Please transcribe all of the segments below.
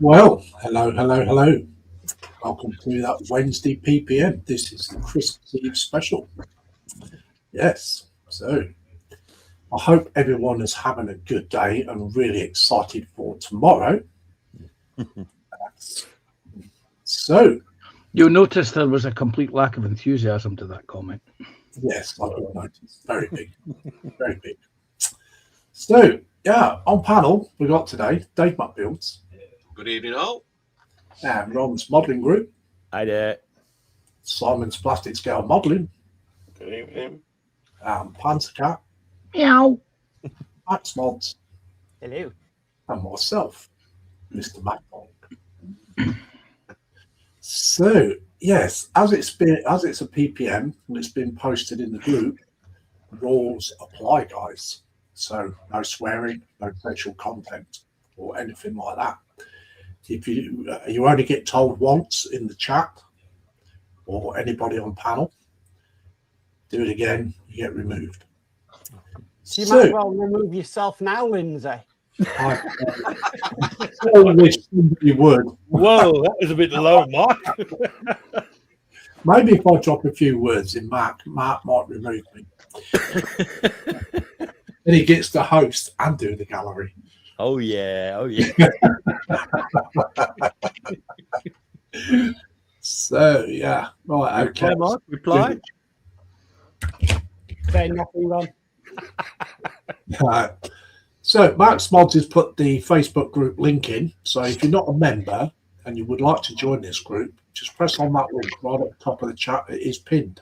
Well, hello. Welcome to that Wednesday PPM. This is the Christmas Eve special. Yes, so I hope everyone is having a good day and really excited for tomorrow. So, You'll notice there was a complete lack of enthusiasm to that comment. yes, I will notice. Very big. Very big. So, yeah, on panel we got today Dave McBuilds. Good evening, all. And Ron's Modelling Group. Hi there. Simon's Plastic Scale Modelling. Good evening. Panther Cat. Meow. Max Mods. Hello. And myself, Mr. MacBonk. So, yes, as it's a PPM and it's been posted in the group, rules apply, guys. So no swearing, no sexual content or anything like that. If you only get told once in the chat or anybody on panel, do it again, you get removed. So you might well remove yourself now, Lindsay. I wish somebody would. Whoa, that was a bit low, Mark. Maybe if I drop a few words in Mark might remove me. Then he gets to host and do the gallery. Oh yeah. So yeah, right. Okay. Mark, reply. Say nothing, Ron. So Max Mods has put the Facebook group link in. So if you're not a member and you would like to join this group, just press on that link right at the top of the chat. It is pinned.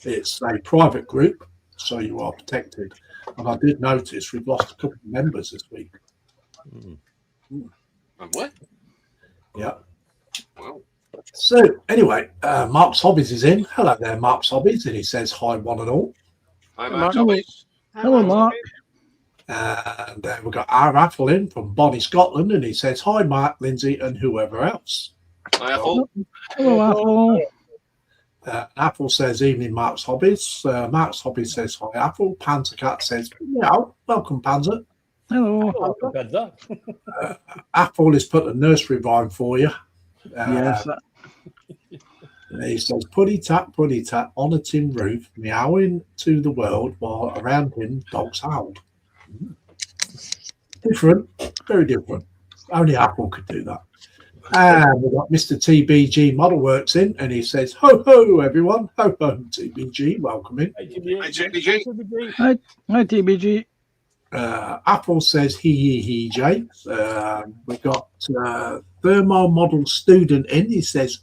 It's a private group, so you are protected. And I did notice we've lost a couple of members this week. And what? Yeah. Wow. So anyway, Mark's Hobbies is in. Hello there, Mark's Hobbies, and he says hi, one and all. Hi, Mark. Mark. Hello, Mark. And we've got our Apple in from Bonnie, Scotland, and he says hi, Mark, Lindsay, and whoever else. Hi, Apple. Hello, Apple. Apple says evening, Mark's Hobbies. Mark's Hobbies says hi, Apple. Panther Cat says meow. Welcome, Panther. Hello. Apple has put a nursery rhyme for you. Yes. He says, putty tap on a tin roof, meowing to the world while around him dogs howled. Different, very different. Only Apple could do that. And we've got Mr. TBG Model Works in, and he says, ho ho, everyone. Ho ho, TBG. Welcome in. Hi, JDG. Hi, TBG. Apple says he, Jay. We've got Thermal Model Student in. He says,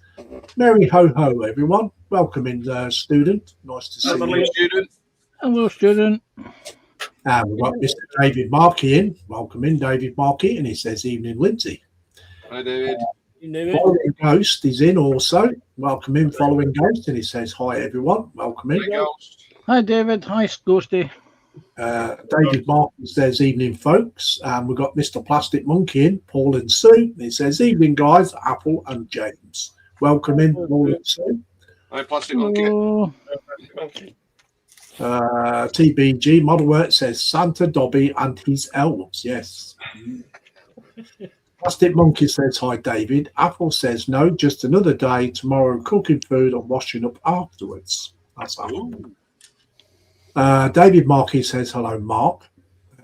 Merry ho ho, everyone. Welcome in, student. Nice to see you. Student. Hello, student. And we've got Mr. David Markey in. Welcome in, David Markey. And he says, evening, Lindsay. Hi, David. Following Ghost is in also. Welcome in, Following Ghost. And he says, hi, everyone. Welcome in. Hi, Ghost. Hi, David. Hi, Ghosty. David Martin says, evening, folks. And we've got Mr. Plastic Monkey in, Paul and Sue. He says, evening, guys, Apple and James. Welcome in, Paul and Sue. Hi, Plastic Monkey. Hello. TBG Model Work says, Santa Dobby and his elves. Yes. Plastic Monkey says, hi, David. Apple says, no, just another day. Tomorrow, cooking food and washing up afterwards. That's Apple. David Markey says, hello, Mark.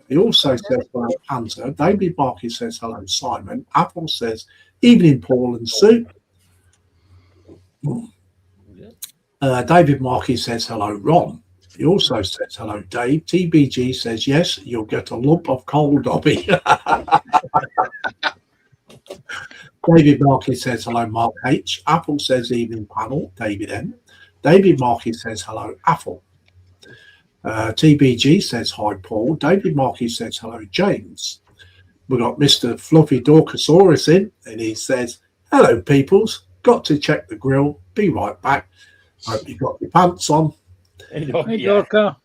He also says, hello, Panther. David Markey says, hello, Simon. Apple says, evening, Paul and Sue. David Markey says, hello, Ron. He also says, hello, Dave. TBG says, yes, you'll get a lump of coal, Dobby. David Markey says, hello, Mark H. Apple says, evening, panel. David M. David Markey says, hello, Apple. TBG says, hi, Paul. David Markey says, hello, James. We've got Mr. Fluffy Dorcosaurus in, and he says, hello, peoples. Got to check the grill. Be right back. Hope you got your pants on. Hey, Dorka.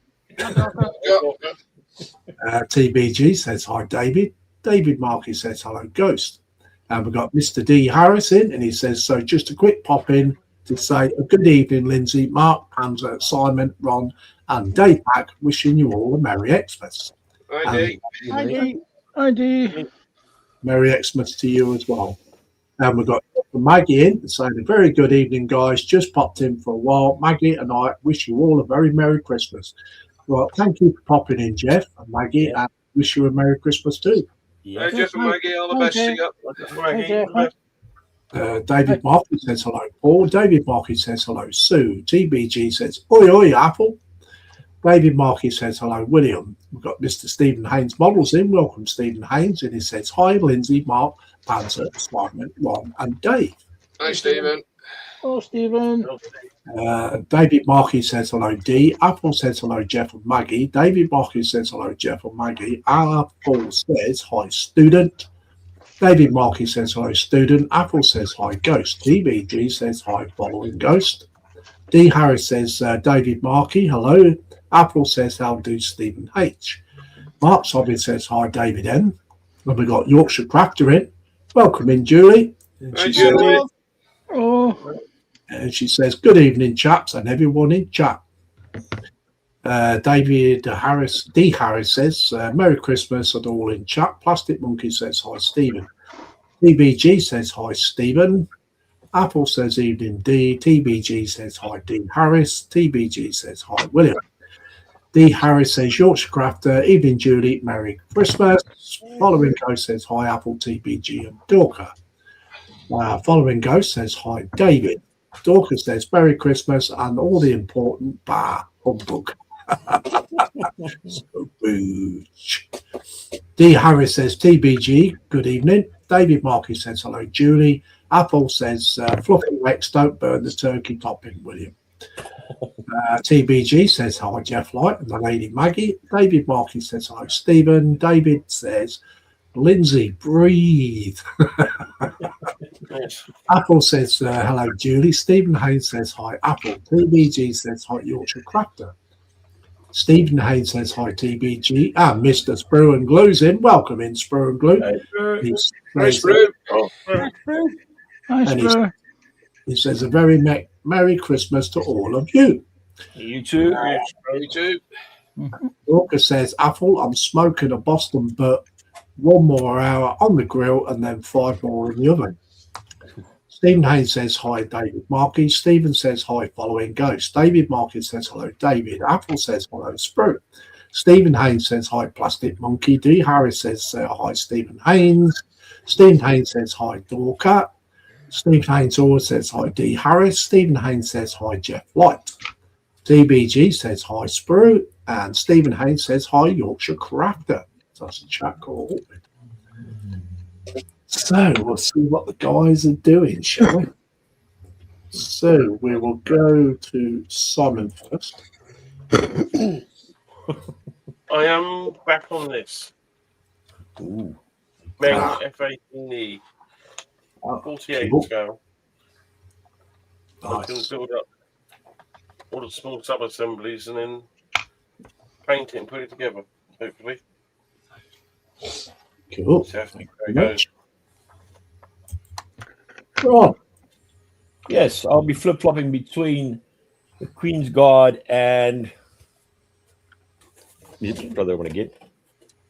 TBG says, hi, David. David Markey says, hello, Ghost. And we've got Mr. D. Harris in, and he says, so just a quick pop in to say a good evening, Lindsay, Mark, Panzer, Simon, Ron, and Dave Pack, wishing you all a Merry Xmas. Hi, Dave. Hi, Dee. Hi, Dee. Merry Xmas to you as well. And we've got Maggie in saying a very good evening, guys. Just popped in for a while. Maggie and I wish you all a very Merry Christmas. Well, thank you for popping in, Jeff and Maggie, and wish you a Merry Christmas too. Hey, Jeff and Maggie, all the best to you. Okay. David Markey says hello, Paul. David Markey says hello, Sue. TBG says, oi, oi, Apple. David Markey says hello, William. We've got Mr. Stephen Haynes Models in. Welcome, Stephen Haynes. And he says, hi, Lindsay, Mark, Panzer, Simon, Ron, and Dave. Hi, Stephen. Oh, Stephen. David Markey says hello, D. Apple says hello, Jeff and Maggie. David Markey says hello, Jeff and Maggie. Apple says hi, student. David Markey says hello, student. Apple says hi, Ghost. TBG says hi, following Ghost. D. Harris says David Markey, hello. Apple says how do Stephen H. Mark Sobby says hi, David N. And we've got Yorkshire Crafter in. Welcome in, Julie. And Hi, she says, Julie. and she says, good evening, chaps, and everyone in chat. David Harris, D. Harris says, Merry Christmas and all in chat. Plastic Monkey says, hi, Stephen. TBG says, hi, Stephen. Apple says, evening, D. TBG says, hi, D. Harris. TBG says, hi, William. D. Harris says, Yorkshire Crafter, evening, Julie, Merry Christmas. Following Ghost says, hi, Apple, TBG, and Dorker. Following Ghost says, hi, David. Dorker says, Merry Christmas and all the important humbug. So booch. D. Harris says, TBG, good evening. David Markey says, hello, Julie. Apple says, Fluffy Rex, don't burn the turkey topping, William. TBG says, hi, Jeff Light and the lady Maggie. David Markey says, hello, Stephen. David says, Lindsay, breathe. Apple says, hello, Julie. Stephen Haynes says, hi, Apple. TBG says, hi, Yorkshire Crafter. Stephen Haynes says, hi, TBG. And Mr. Sprue and Glue's in. Welcome in, Sprue and Glue. Hi, Sprue. He says, a very Merry Christmas to all of you. You too. You too. Walker says, Apple, I'm smoking a Boston butt. 1 more hour on the grill and then 5 more in the oven. Stephen Haynes says, hi, David Markey. Stephen says, hi, following Ghost. David Markey says, hello, David. Apple says, hello, Sprue. Stephen Haynes says, hi, Plastic Monkey. D. Harris says, hi, Stephen Haynes. Stephen Haynes says, hi, Dorker. Stephen Haynes always says, hi, D. Harris. Stephen Haynes says, hi, Jeff Light. DBG says, hi, Sprue. And Stephen Haynes says, hi, Yorkshire Crafter. That's a chat call. So we'll see what the guys are doing, shall we? So we will go to Simon first. I am back on this. Ooh. Meng F18E. 48 scale. I can Nice. build up all the small sub assemblies and then paint it and put it together, hopefully. Cool. Definitely very good. Right. Yes, I'll be flip-flopping between the Queen's Guard and what other one again?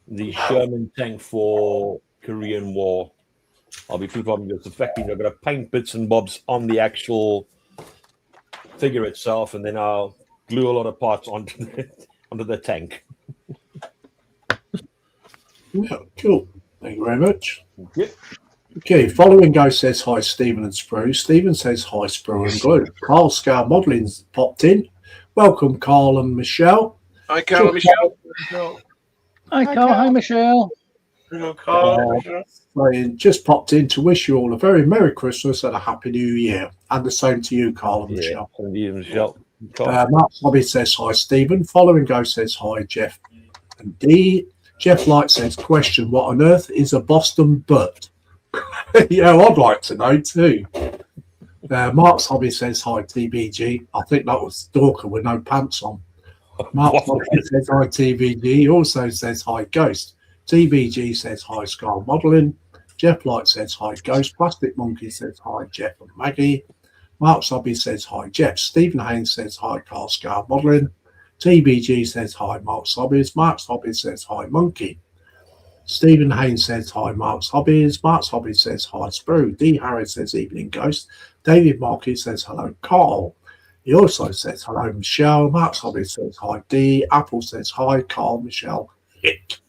The Sherman tank for Korean War. I'll be flip-flopping because the fact means I've got to paint bits and bobs on the actual figure itself, and then I'll glue a lot of parts onto the tank. Yeah, cool. Thank you very much. Yep. Okay, following Ghost says hi, Stephen and Sprue. Stephen says hi, Sprue and Glue. Carl Scale Modeling's popped in. Welcome, Carl and Michelle. Hi, Carl and Michelle. Hi, Carl. Hi, Michelle. Hello, Carl. Saying, just popped in to wish you all a very Merry Christmas and a Happy New Year. And the same to you, Carl and Michelle. Michelle. Mark Hobby says hi, Stephen. Following Ghost says hi, Jeff and D. Jeff Light says, question, what on earth is a Boston butt? Yeah, I'd like to know too. Mark's Hobby says hi, TBG. I think that was Dorker with no pants on. Mark's Hobby says hi, TBG. He also says hi, Ghost. TBG says hi, Skull Modelling. Jeff Light says hi, Ghost. Plastic Monkey says hi, Jeff and Maggie. Mark's Hobby says hi, Jeff. Stephen Haynes says hi, Carl Skull Modelling. TBG says hi, Mark's Hobbies. Mark's Hobby says hi, Monkey. Stephen Haynes says hi, Mark's Hobbies. Mark's Hobbies says hi, Sprue. D. Harris says evening ghost. David Markey says hello, Carl. He also says hello, Michelle. Mark's Hobbies says hi, D. Apple says hi, Carl, Michelle, Hick.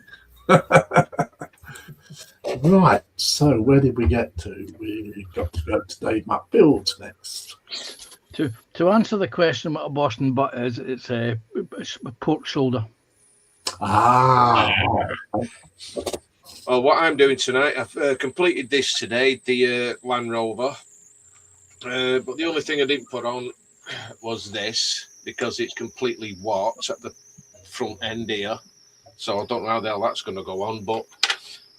Right, so where did we get to? We got to go to Dave McBuild next. To answer the question what a Boston butt is, it's a pork shoulder. Ah, Well, what I'm doing tonight, I've completed this today, the Land Rover. But the only thing I didn't put on was this, because it's completely warped at the front end here. So I don't know how the hell that's going to go on. But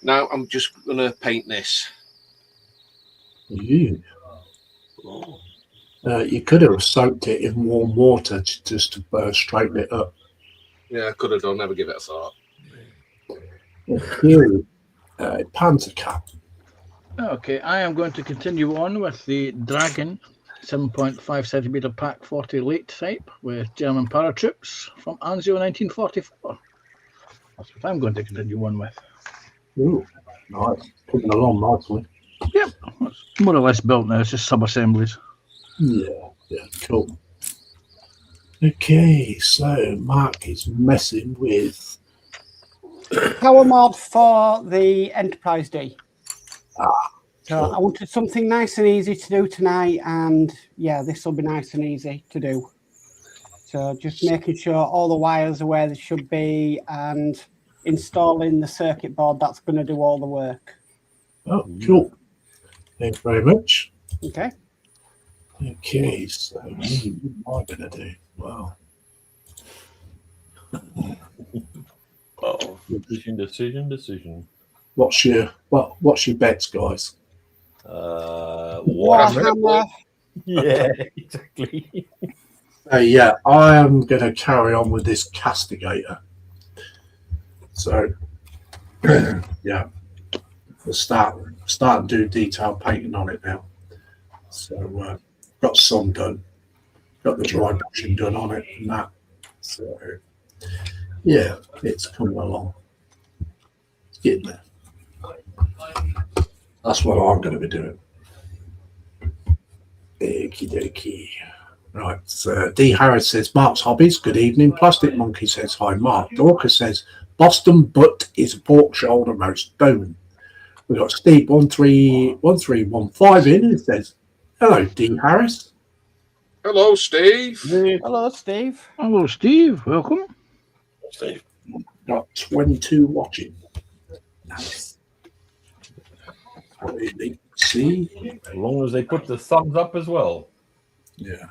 now I'm just going to paint this. you could have soaked it in warm water just to straighten it up. Yeah, I could have done. Never give it a thought. You, Panther Cap. Okay, I am going to continue on with the Dragon 7.5 centimeter pack 40 late type with German paratroops from Anzio 1944. That's what I'm going to continue on with. Ooh, nice. Coming along nicely. Yep, it's more or less built now. It's just sub-assemblies. Yeah, cool. Okay, so Mark is messing with. Power mod for the Enterprise D. So Sure. I wanted something nice and easy to do tonight, and yeah, this will be nice and easy to do. So just making sure all the wires are where they should be and installing the circuit board that's going to do all the work. Oh, cool. Thanks very much. Okay. Okay, so what am I going to do? Well, Oh, decision. what's your bets, guys? Warhammer. Yeah, exactly. Yeah, I am going to carry on with this castigator. So, yeah, we'll start and do detailed painting on it now. So, got some done, got the dry brushing done on it and that. So, yeah, it's coming along. It's getting there. That's what I'm going to be doing. Okie dokie. Right, so D. Harris says, Mark's Hobbies, good evening. Plastic Monkey says, hi, Mark. Dorcas says, Boston butt is a pork shoulder roast bone. We've got Steve 1315 in, and it says, hello, D. Harris. Hello, Steve. Hello, Steve. Hello, Steve. Welcome. Steve. Got 22 watching. Nice. What do you think? See? As long as they put the thumbs up as well. Yeah.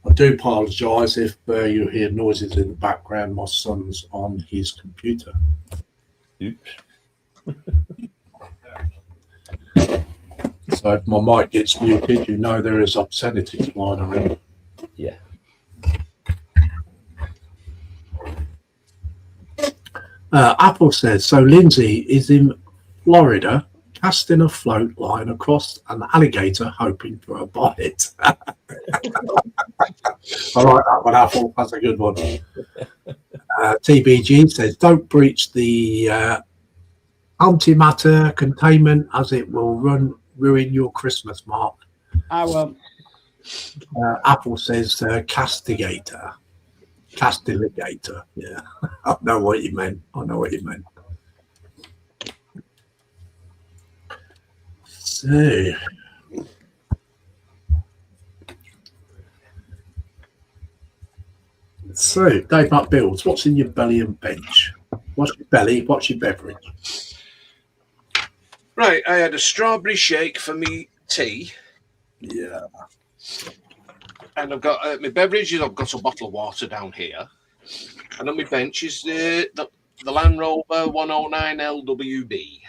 I do apologise if you hear noises in the background. My son's on his computer. Oops. So if my mic gets muted, you know there is obscenity flying around. Yeah. Apple says, so Lindsay is in Florida casting a float line across an alligator hoping for a bite. I like that one, Apple. That's a good one. TBG says, don't breach the antimatter containment as it will ruin your Christmas, Mark. I will. Apple says castigator. Castigator. Yeah. I know what you meant. So Dave Mark Builds, what's in your belly and bench? What's your belly? What's your beverage? Right, I had a strawberry shake for me tea. Yeah. And I've got my beverages. I've got a bottle of water down here, and on my bench is the Land Rover 109 LWB.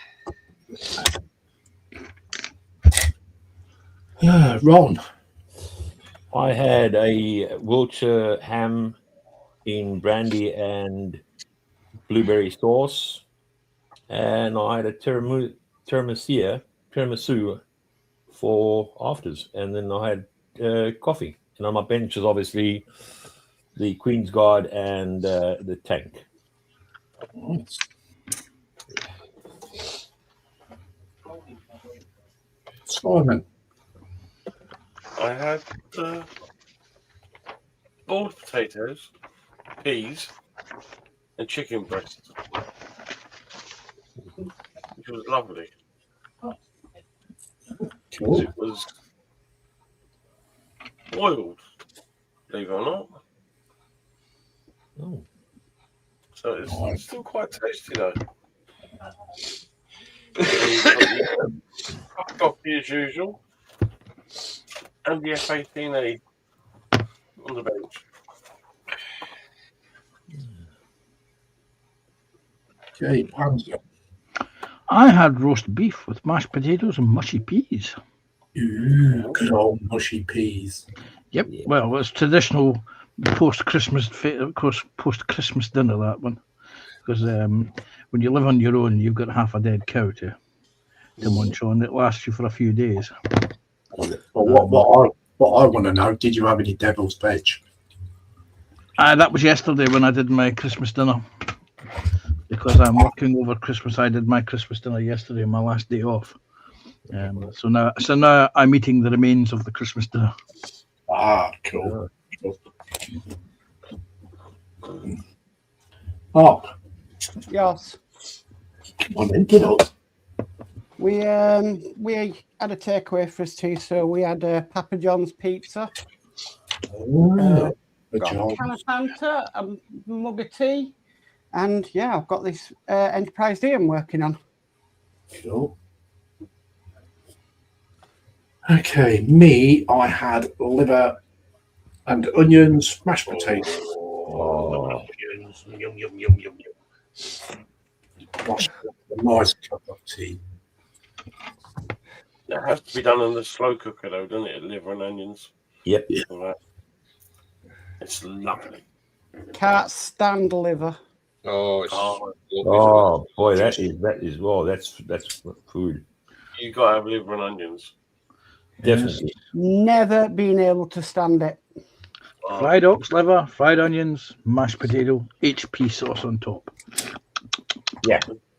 Ron. I had a Wiltshire ham in brandy and blueberry sauce, and I had a tiramisu for afters, and then I had coffee. And on my bench is obviously the Queen's Guard and the tank. Simon. I had boiled potatoes, peas, and chicken breast, which was lovely. Cool. It was boiled, believe it or not. Oh. So it's still quite tasty though. Cup of coffee as usual, and the F18A on the bench. Okay, Panzer. I had roast beef with mashed potatoes and mushy peas. Ooh, good old mushy peas. Yep. Yeah. Well, it's traditional post-Christmas dinner, that one, because when you live on your own, you've got half a dead cow to munch on. It lasts you for a few days. But what I want to know, did you have any devil's veg? That was yesterday when I did my Christmas dinner. Because I'm working over Christmas, I did my Christmas dinner yesterday, my last day off. So now I'm eating the remains of the Christmas dinner. Ah, cool. Mark, Yes. come on in, kiddo. We had a takeaway for us too, so we had Papa John's pizza, Oh, good got a job. can of Fanta, a mug of tea, and yeah, I've got this Enterprise D I'm working on. Cool. Okay, me, I had liver and onions, mashed potatoes. Oh. Yum, yum, yum, yum, yum. A nice cup of tea. It has to be done in the slow cooker though, doesn't it? Liver and onions. Yep. All that. It's lovely. Can't stand liver. Oh, it's Oh boy, that is well, that's food. You gotta have liver and onions. Definitely. Never been able to stand it. Oh, Fried ox liver, fried onions, mashed potato, HP sauce on top.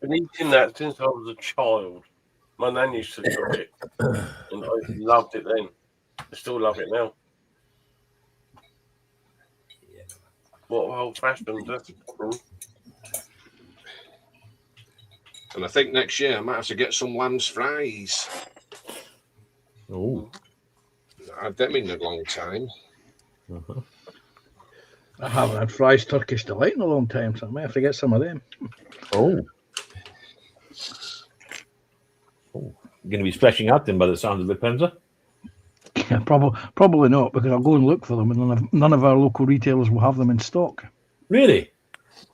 been eating that since I was a child. My nan used to cook it, and I loved it then. I still love it now. What old fashioned? And I think next year I might have to get some lamb's fries. Oh. I had them in a long time. Uh-huh. I haven't had fries Turkish delight in a long time, so I might have to get some of them. Oh. Oh. You're going to be splashing out then by the sound of it, Panzer? Yeah, probably not, because I'll go and look for them, and none of our local retailers will have them in stock. Really?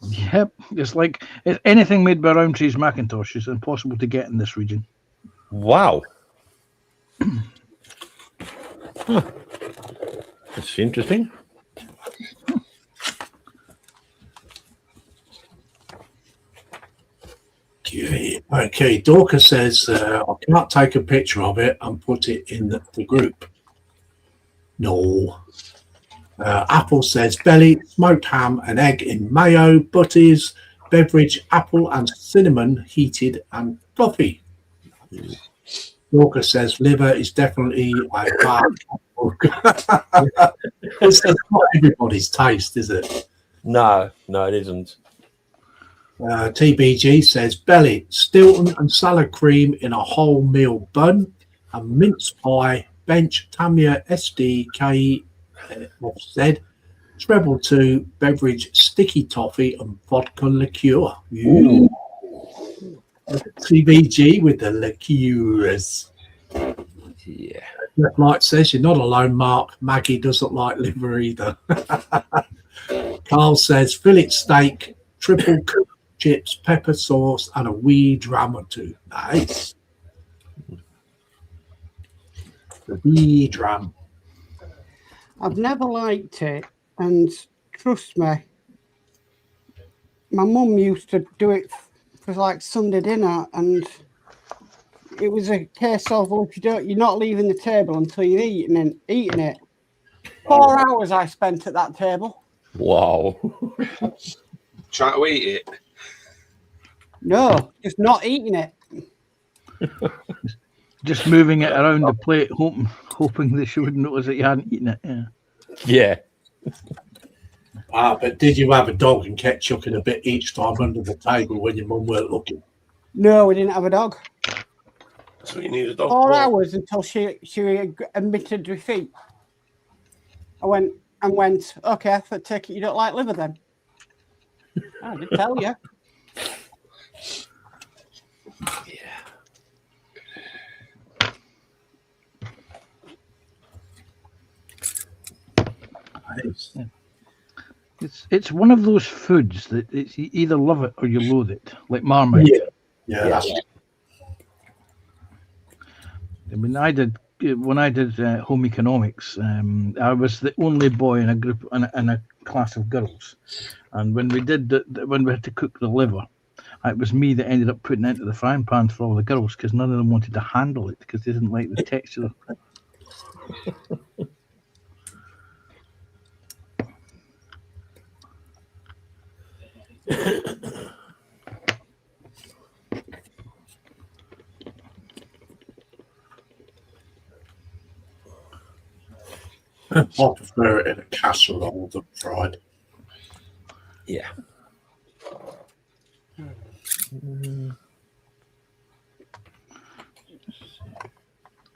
Yep, it's like anything made by Rowntree's Macintosh is impossible to get in this region. Wow. Huh. That's interesting. Okay, Dorcas says, I cannot take a picture of it and put it in the group. No. Apple says, belly, smoked ham and egg in mayo, butties, beverage, apple and cinnamon, heated and coffee. Dorcas says, liver is definitely a bad It's not everybody's taste, is it? No, it isn't. TBG says belly, Stilton and salad cream in a wholemeal bun, and mince pie, bench, Tamia SDK said, treble 2 beverage, sticky toffee and vodka liqueur. Ooh. TBG with the liqueurs. Yeah. Jeff Light says, you're not alone, Mark. Maggie doesn't like liver either. Carl says, fillet steak, triple cooked chips, pepper sauce, and a wee dram or two. Nice. The wee dram. I've never liked it, and trust me, my mum used to do it for like Sunday dinner, and it was a case of, well, if you're not leaving the table until you've eaten it. 4 hours I spent at that table. Wow. Try to eat it. No, just not eating it. Just moving it around the plate, hoping that she wouldn't notice that you hadn't eaten it. Yeah. Yeah. But did you have a dog and kept chucking a bit each time under the table when your mum weren't looking? No, we didn't have a dog. So you need a dog. 4 for. hours until she admitted defeat. I went, okay, I take it you don't like liver then. I did tell you. It's one of those foods that it's you either love it or you loathe it, like Marmite. Yeah. That's I mean, when I did home economics, I was the only boy in a group in a class of girls, and when we when we had to cook the liver, it was me that ended up putting it into the frying pan for all the girls because none of them wanted to handle it because they didn't like the texture. I prefer it in a casserole than fried. Yeah.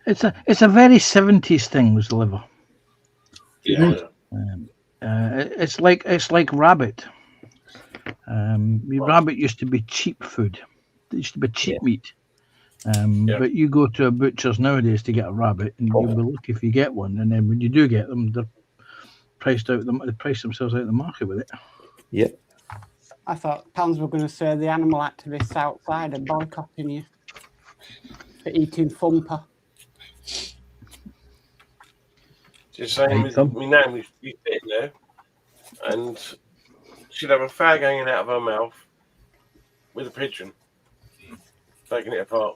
It's a very 70s thing, was the liver. Yeah. It's like rabbit. Rabbit used to be cheap food. It used to be cheap meat. But you go to a butcher's nowadays to get a rabbit, and you'll be lucky if you get one. And then when you do get them, they're priced out. They price themselves out of the market with it. Yep. I thought Pans were going to say the animal activists outside are boycotting you for eating thumper. Just saying, my nan was sitting there, and she'd have a fag hanging out of her mouth with a pigeon, taking it apart.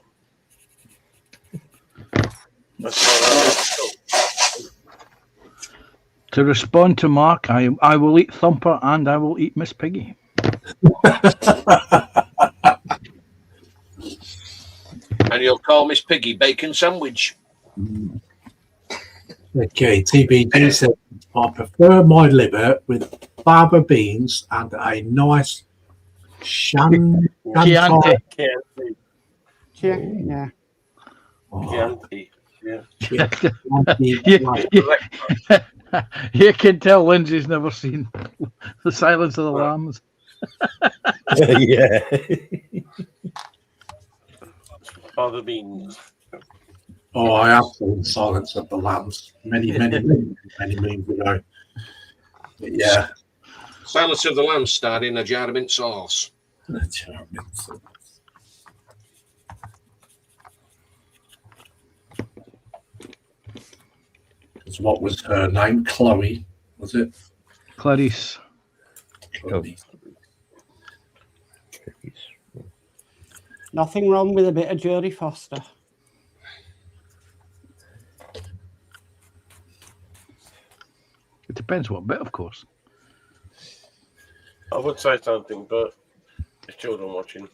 To respond to Mark, I will eat Thumper and I will eat Miss Piggy. And you'll call Miss Piggy bacon sandwich. Okay, TBD said, I prefer my liver with fava beans and a nice Chianti. Yeah. Chianti. You can tell Lindsay's never seen The Silence of the Lambs. Yeah. Father beans. Oh, I have seen Silence of the Lambs many moons ago. But yeah. Silence of the Lambs starred in a jar of mint sauce. What was her name? Chloe, was it? Clarice. Chloe. Nothing wrong with a bit of Jodie Foster. It depends what bit, of course. I would say something, but there's children watching.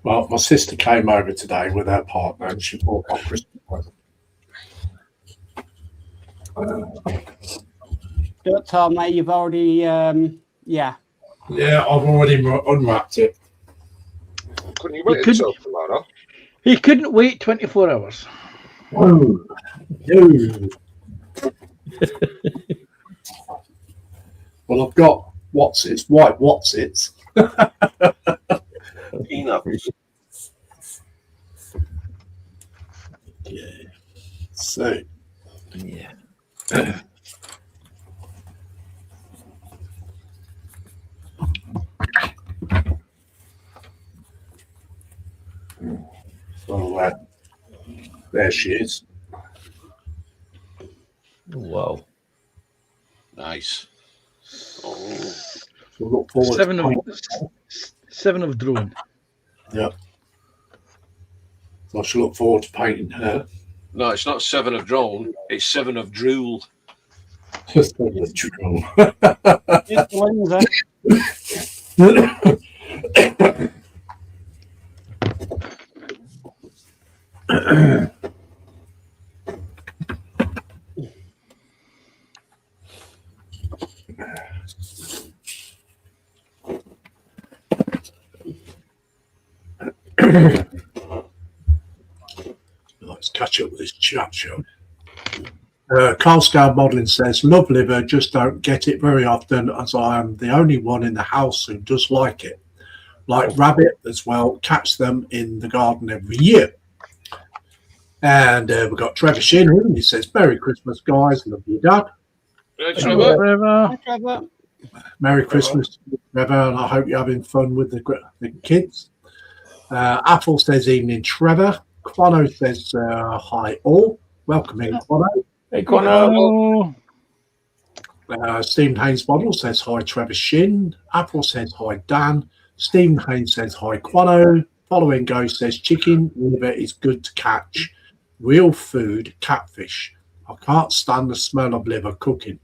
Well, my sister came over today with her partner and she bought my Christmas present. Don't tell me you've already, Yeah, I've already unwrapped it. Couldn't you wait until tomorrow? He couldn't wait 24 hours. Oh, no. Well, I've got white Watsits. Peanuts. Yeah. So, Yeah. well, there she is. Wow. Nice. Oh, So look forward Seven of drone. Yeah. So I shall look forward to painting her. No, it's not 7 of drone. It's 7 of drool. it's Lindsay. Let's catch up with this chat show. Carl Scout Modelling says, love liver, just don't get it very often as I am the only one in the house who does like it. Like rabbit as well, catch them in the garden every year. And we've got Trevor Shin. He says, Merry Christmas, guys. Love you, Dad. Trevor. Trevor. Trevor. Merry Christmas, Trevor, and I hope you're having fun with the kids. Apple says, evening, Trevor. Quano says, hi, all. Welcome in, Quano. Hey, Quano. Stephen Haynes Model says, hi, Trevor Shin. Apple says, hi, Dan. Stephen Haynes says, hi, Quano. Following Go says, chicken liver is good to catch. Real food, catfish. I can't stand the smell of liver cooking.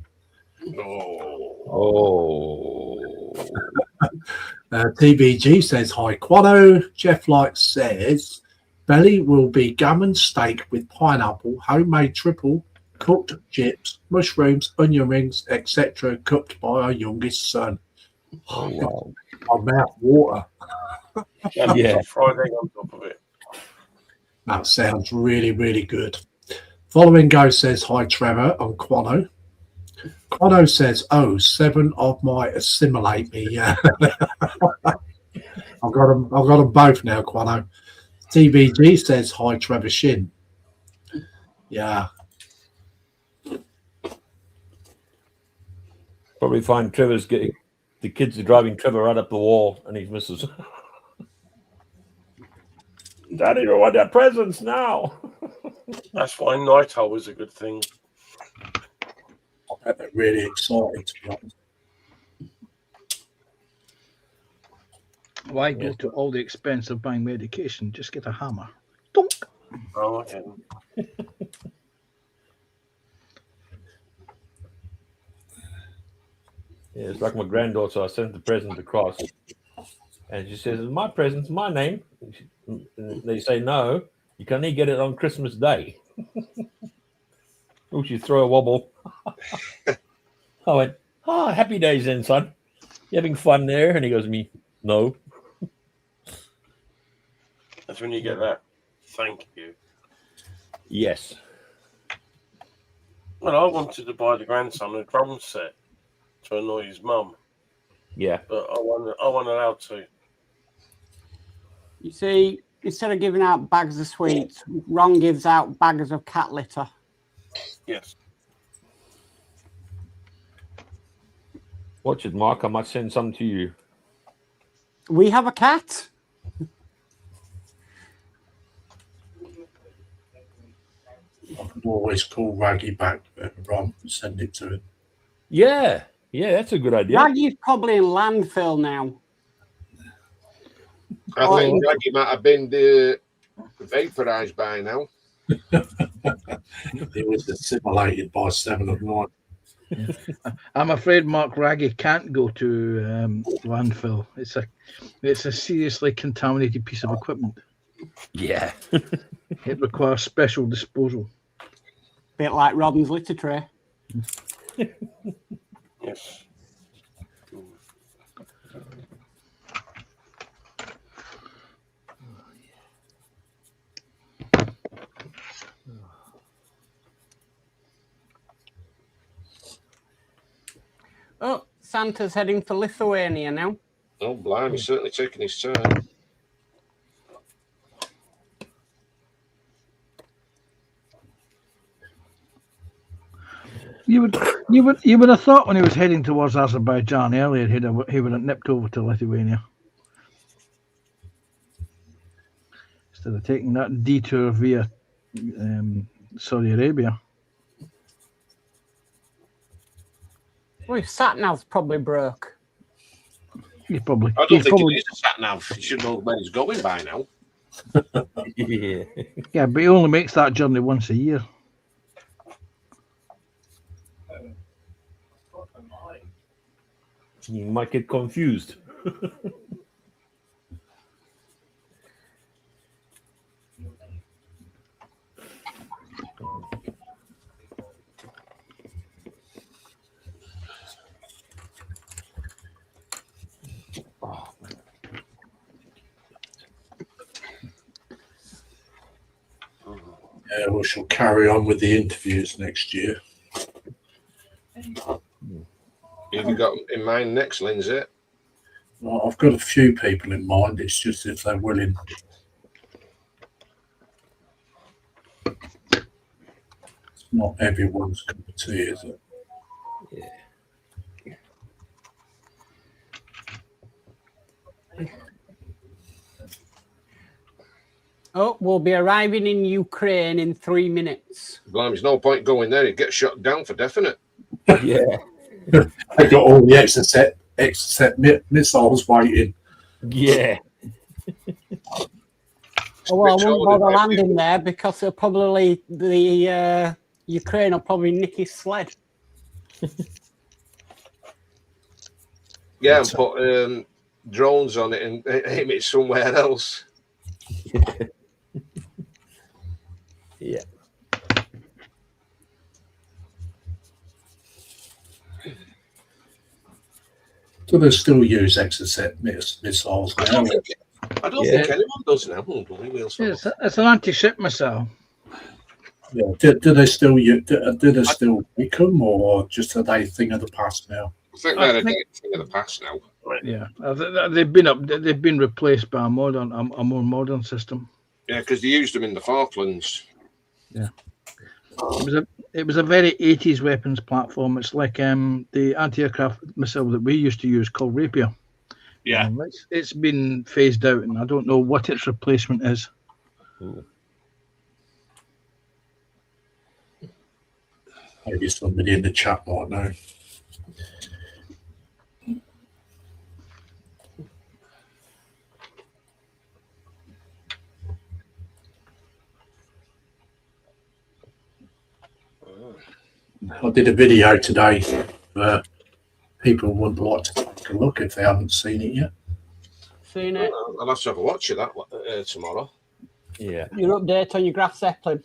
TBG says, hi, Quano. Jeff Light says, belly will be gammon steak with pineapple, homemade triple, cooked chips, mushrooms, onion rings, etc., cooked by our youngest son. Oh, wow. My mouth water. Yeah. Fried egg on top of it. That sounds really, really good. Following Go says, hi, Trevor, and Quano. Quano says, oh, 7 of my assimilate me. Yeah. I've got them both now, Quano. TVG says, hi, Trevor Shin. Yeah. Probably find Trevor's getting the kids are driving Trevor right up the wall and his missus. Daddy, we want their presents now. That's why night owl is a good thing. I bet they're really excited, to be honest. Why go to all the expense of buying medication? Just get a hammer. Dunk. Oh, okay. Yeah, it's like my granddaughter. I sent the present across, and she says, "My present's my name." And they say, "No, you can only get it on Christmas Day." Oh, she throw a wobble. I went, "Oh, happy days then, son. You having fun there?" And he goes to me, "No." That's when you get that. Thank you. Yes. Well, I wanted to buy the grandson a drum set to annoy his mum, Yeah. but I wasn't allowed to. You see, instead of giving out bags of sweets, Ron gives out bags of cat litter. Yes. Watch it, Mark. I might send some to you. We have a cat. I could always call Raggy back, Ron, and send it to him. Yeah. Yeah, that's a good idea. Raggy's probably in landfill now. I think Raggy might have been vaporised by now. It was assimilated by 7 of 9. I'm afraid Mark Raggy can't go to landfill. It's a seriously contaminated piece of equipment. Yeah. It requires special disposal. Bit like Robin's litter tray. Yes. Oh, Santa's heading for Lithuania now. Oh, blimey, he's certainly taking his time. You would have thought when he was heading towards Azerbaijan earlier, he would have nipped over to Lithuania instead of taking that detour via Saudi Arabia. Well, his sat-nav's probably broke. He's probably. I don't think he is a sat nav. He should know where he's going by now. Yeah. Yeah, but he only makes that journey once a year. You might get confused. We shall carry on with the interviews next year. Who have you got in mind next, Lindsay? Well, I've got a few people in mind. It's just if they're willing. It's not everyone's cup of tea, is it? Oh, we'll be arriving in Ukraine in 3 minutes. Blimey, there's no point going there. It gets shot down for definite. Yeah. They got all the Exocet missiles waiting. Yeah. Oh, well, I Which won't order bother might be- landing there because it'll probably the Ukraine will probably nick his sled. Yeah, and put drones on it and aim it somewhere else. Yeah. Do they still use Exocet missiles I now? don't think anyone does now. It's an anti-ship missile. Yeah. Do they still make them, or just are they a thing of the past now? I think they're a thing of the past now. Yeah, they've been replaced by a more modern system. Yeah, because they used them in the Falklands. It was a very 80s weapons platform. It's like the anti-aircraft missile that we used to use called Rapier. Yeah. It's been phased out, and I don't know what its replacement is. Maybe somebody in the chat might know. I did a video today. People would like to take a look if they haven't seen it yet. Seen it? I'll have to have a watch of that tomorrow. Yeah. Your update on your Graf Zeppelin.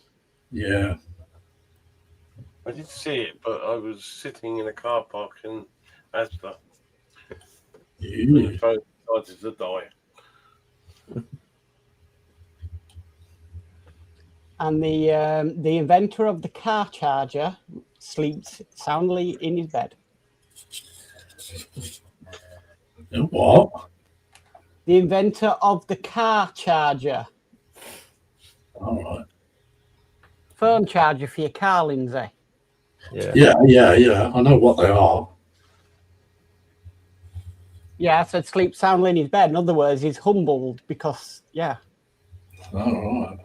Yeah. I did see it, but I was sitting in a car park in Asda. And the phone decided to die. And the inventor of the car charger sleeps soundly in his bed. What? The inventor of the car charger. All right. Phone charger for your car, Lindsay. Yeah. Yeah. I know what they are. Yeah, I said sleep soundly in his bed. In other words, he's humbled because, yeah. All right.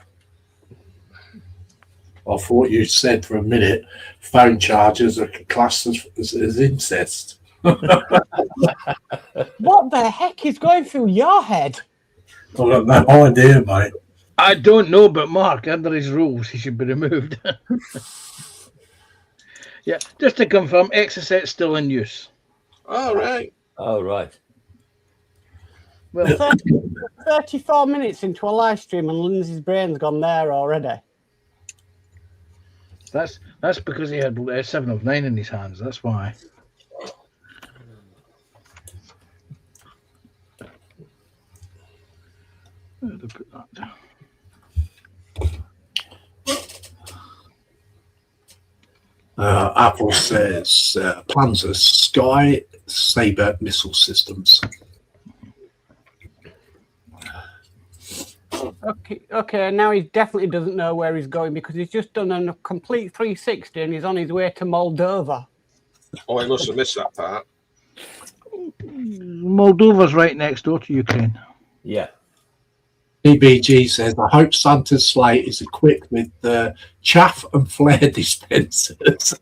I thought you said for a minute phone chargers are classed as incest. What the heck is going through your head? I've got no idea, mate. I don't know, but Mark, under his rules, he should be removed. Yeah, just to confirm, Exocet's still in use. All right. All right. Well, 34 minutes into a live stream and Lindsay's brain's gone there already. That's because he had 7 of 9 in his hands. That's why. Where did I put that? Apple says plans are Sky Sabre missile systems. Okay, now he definitely doesn't know where he's going because he's just done a complete 360 and he's on his way to Moldova. Oh, I must have missed that part. Moldova's right next door to Ukraine. Yeah. DBG says, I hope Santa's sleigh is equipped with chaff and flare dispensers.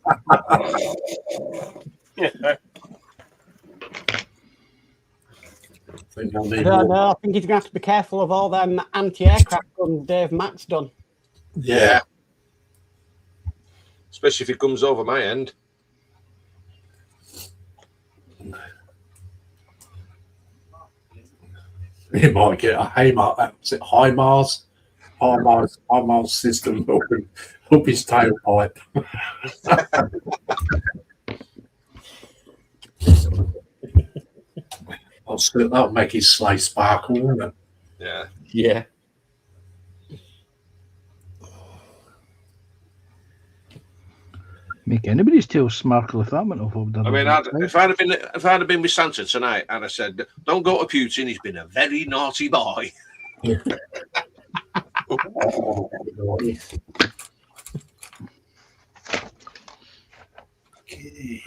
Yeah. I don't know. I think he's going to have to be careful of all them anti-aircraft guns Dave Mack's done. Yeah. Especially if it comes over my end. He might get a HIMARS system up his tailpipe. That'll make his sleigh sparkle, won't it? Yeah. Yeah. Make anybody's tail smarkle if that went off over the I mean, other if I'd have been with Santa tonight, I'd have said, "Don't go to Putin. He's been a very naughty boy." Oh, Lordy. Okay.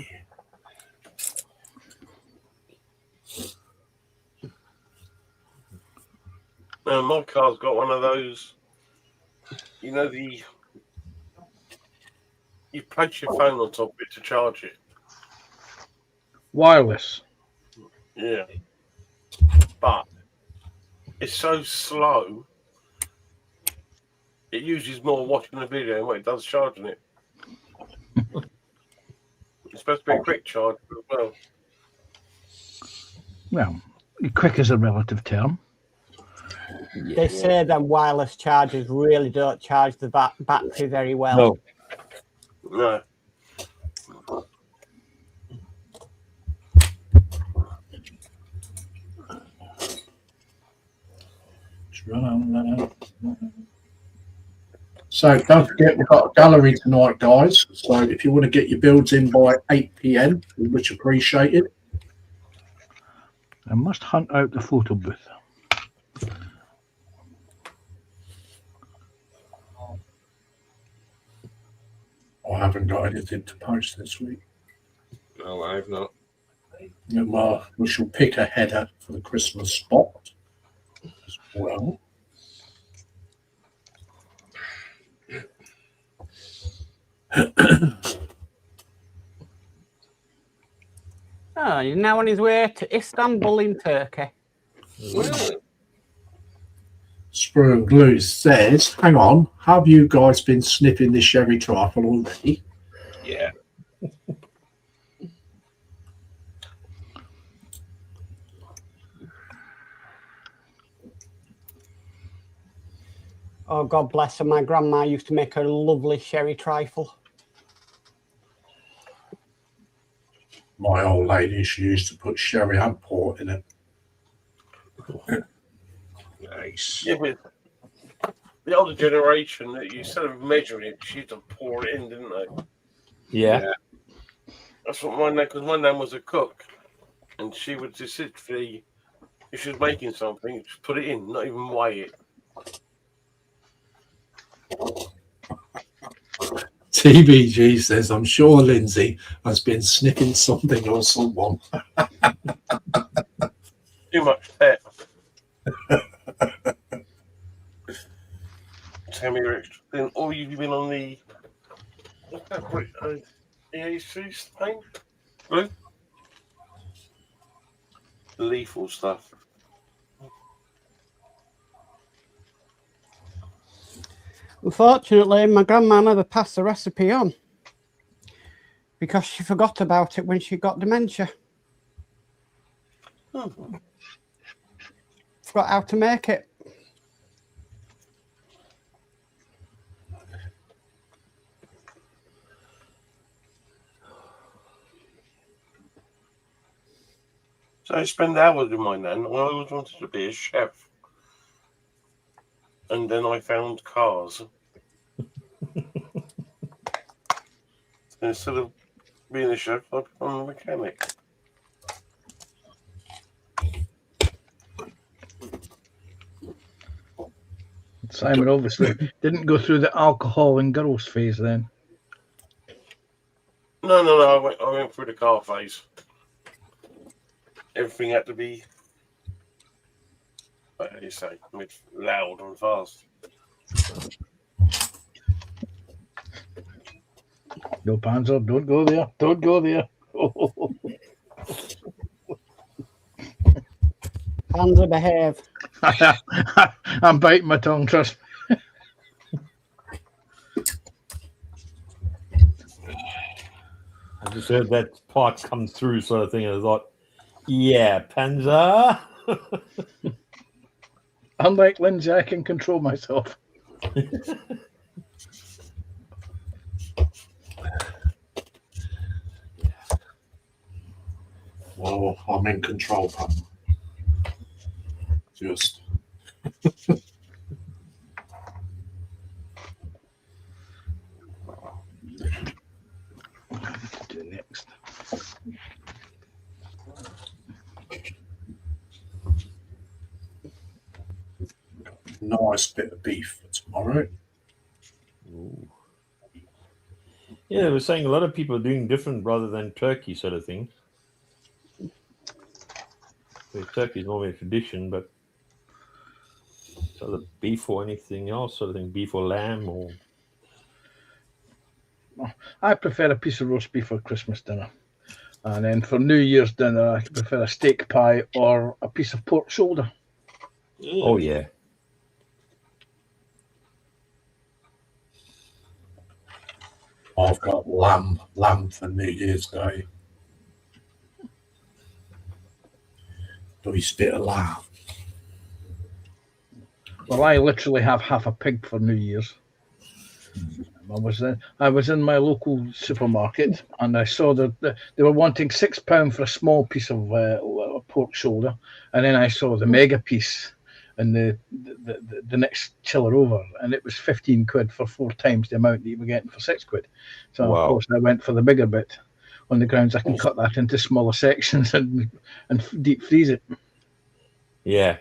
My car's got one of those. You know you place your phone on top of it to charge it. wireless. Yeah. But it's so slow. It uses more watching the video than what it does charging it. It's supposed to be a quick charge as well. Well, quick is a relative term. They say them wireless chargers really don't charge the battery very well. No. No. So don't forget, we've got a gallery tonight, guys. So if you want to get your builds in by 8 p.m, we much appreciated. I must hunt out the photo booth. I haven't got anything to post this week. No, I've not. And, we shall pick a header for the Christmas spot as well. Oh, he's now on his way to Istanbul in Turkey. Sprue and Glue says, hang on, have you guys been sniffing this sherry trifle already? Yeah. Oh, God bless her. My grandma used to make a lovely sherry trifle. My old lady, she used to put sherry and port in it. Nice. Yeah, but the older generation, instead of measuring it, she used to pour it in, didn't they? Yeah. That's what my nan, because my nan was a cook, and she would just literally, if she was making something, just put it in, not even weigh it. TBG says, I'm sure Lindsay has been sniffing something or someone. Too much pet. Tell me your extra thing. Or you've been on the what's that? EAC thing? Blue? Lethal stuff. Unfortunately, my grandma never passed the recipe on because she forgot about it when she got dementia. Forgot how to make it. So I spend hours with my nan. I always wanted to be a chef. And then I found cars. Instead of being a chef, I became a mechanic. Simon obviously didn't go through the alcohol and girls phase then. No. I went through the car phase. Everything had to be, what do you say, loud and fast. No, Panzer, don't go there. Don't go there. Panzer, behave. I'm biting my tongue, trust me. I just heard that part come through, sort of thing, and I thought, yeah, Panzer. Unlike Lindsay, I can control myself. Well, I'm in control, Pam. Just. nice bit of beef for tomorrow. Ooh. Yeah, they were saying a lot of people are doing different rather than turkey sort of thing. Turkey is normally a tradition, but so the beef or anything else sort of thing, beef or lamb or. I prefer a piece of roast beef for Christmas dinner. And then for New Year's dinner, I prefer a steak pie or a piece of pork shoulder. Oh, yeah. I've got lamb for New Year's Day. Nice bit of lamb. Well, I literally have half a pig for New Year's. I was in my local supermarket and I saw that they were wanting £6 for a small piece of pork shoulder, and then I saw the mega piece and the next chiller over, and it was 15 quid for 4 times the amount that you were getting for 6 quid. So Wow. of course I went for the bigger bit, on the grounds I can cut that into smaller sections and deep freeze it. Yeah.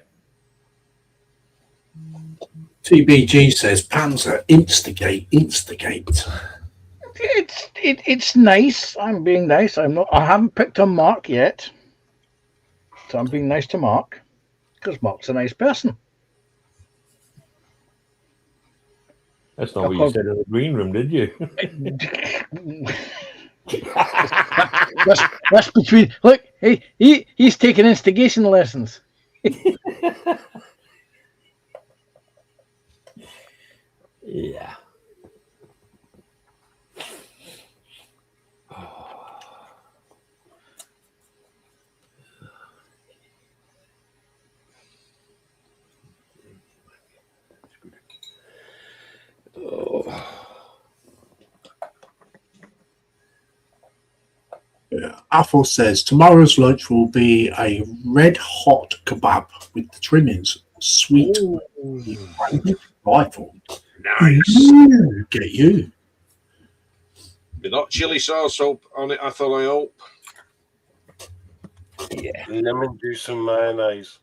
TBG says Panzer instigate. It's nice. I'm being nice. I haven't picked on Mark yet, so I'm being nice to Mark because Mark's a nice person. That's not what you said in the green room, did you? that's between. Look, he's taking instigation lessons. Yeah. Athel says tomorrow's lunch will be a red hot kebab with the trimmings, sweet rifle. Nice. Ooh, get you. But not chili sauce on it, I hope. Yeah. Lemon juice and mayonnaise.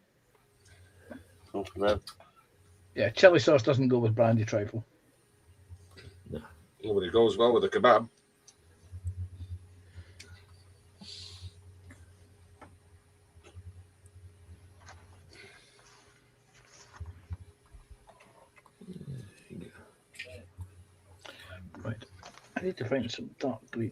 Yeah, chili sauce doesn't go with brandy trifle. No, but it goes well with the kebab. Right. I need to find some dark green.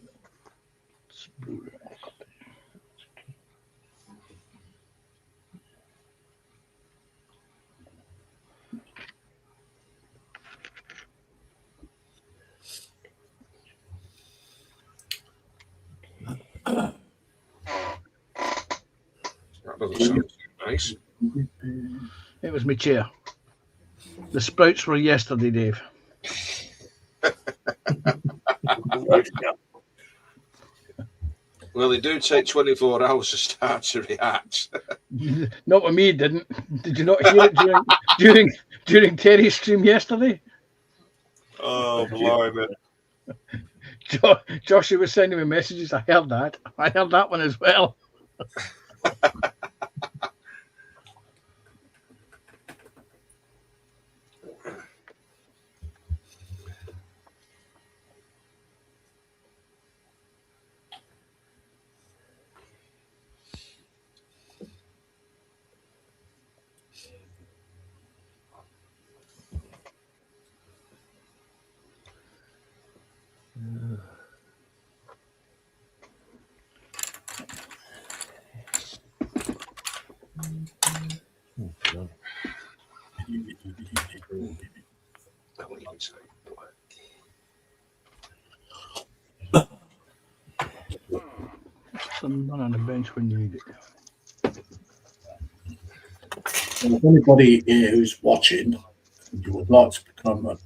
That doesn't sound nice. It was my chair. The sprouts were yesterday, Dave. Well, they do take 24 hours to start to react. Not with me, it didn't. Did you not hear it during Terry's stream yesterday? Oh, blimey. Joshua was sending me messages. I heard that. I heard that one as well. Someone on the bench when you need it. If anybody who's watching, and you would like to become a